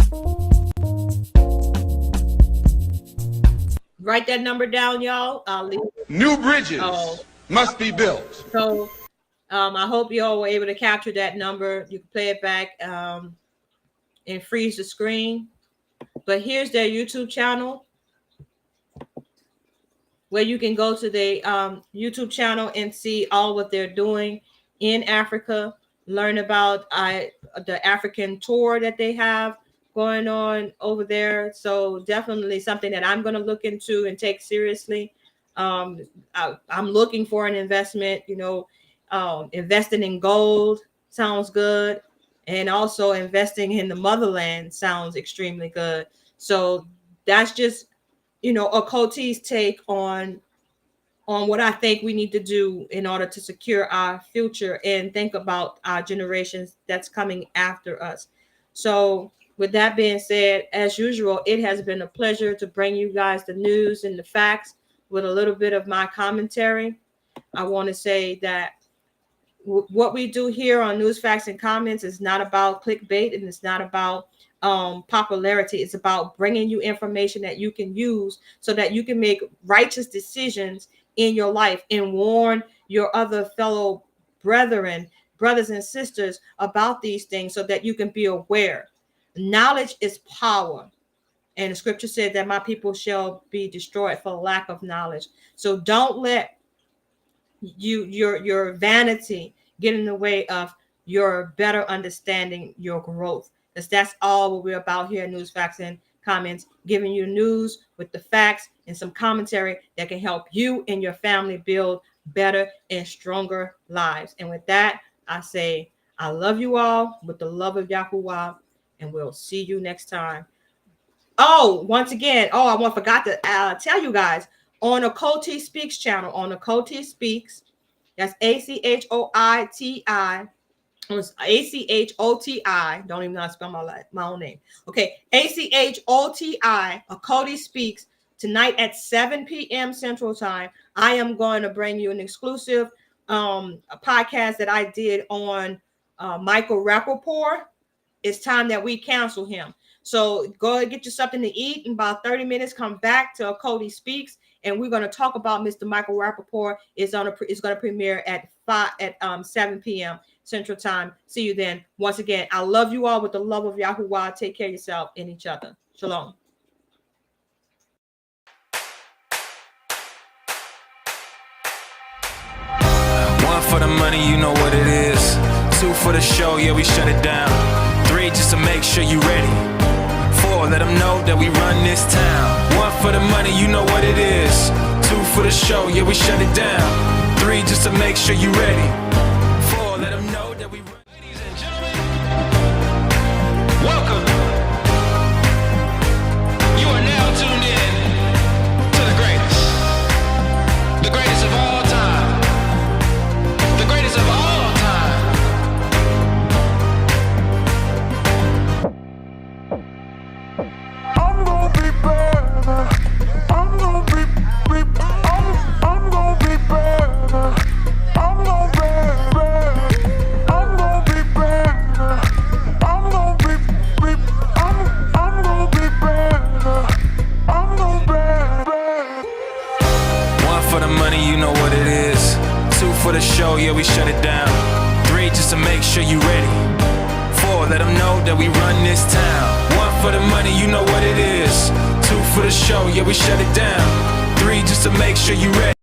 Write that number down, y'all. New bridges must be built. So I hope y'all were able to capture that number. You can play it back and freeze the screen. But here's their YouTube channel, where you can go to the YouTube channel and see all what they're doing in Africa, learn about the African tour that they have going on over there. So definitely something that I'm going to look into and take seriously. I'm looking for an investment, investing in gold sounds good. And also investing in the motherland sounds extremely good. So that's just, a Coty's take on what I think we need to do in order to secure our future and think about our generations that's coming after us. So with that being said, as usual, it has been a pleasure to bring you guys the news and the facts with a little bit of my commentary. I want to say that what we do here on News, Facts, and Comments is not about clickbait, and it's not about popularity. It's about bringing you information that you can use so that you can make righteous decisions in your life and warn your other fellow brothers and sisters about these things so that you can be aware. Knowledge is power. And the scripture said that my people shall be destroyed for lack of knowledge. So don't let your vanity get in the way of your better understanding, your growth. Because that's all what we're about here at News, Facts, and Comments, giving you news with the facts and some commentary that can help you and your family build better and stronger lives. And with that, I say, I love you all with the love of Yahuwah, and we'll see you next time. Oh, once again, I forgot to tell you guys, on the Coty Speaks channel, on the Coty Speaks, that's ACHOITI, ACHOTI, don't even know how to spell my own name. Okay, ACHOTI, Coty Speaks, tonight at 7 p.m. Central Time. I am going to bring you an exclusive a podcast that I did on Michael Rappaport. It's time that we cancel him. So go and get you something to eat. In about 30 minutes, come back to Coty Speaks, and we're going to talk about Mr. Michael Rappaport. It's going to premiere at 7 p.m. Central Time. See you then. Once again, I love you all with the love of Yahuwah. Take care of yourself and each other. Shalom. One for the money, you know what it is. Two for the show, yeah, we shut it down. Three, just to make sure you ready. Four, let them know that we run this town. One for the money, you know what it is. Two for the show, yeah, we shut it down. Three, just to make sure you ready. Four, let them know that we run. Ladies and gentlemen, welcome. You are now tuned in to the greatest. The greatest of all time. The greatest of all time. I'm gonna be better. I'm gonna be I'm gonna be better. I'm gonna be better. I'm gonna be better. I'm gonna be I'm gonna be better. I'm gonna be better. One for the money, you know what it is. Two for the show, yeah, we shut it down. Three, just to make sure you ready. Four, let them know that we run this town. One for the money, you know what it is. Two for the show, yeah, we shut it down. Three, just to make sure you ready.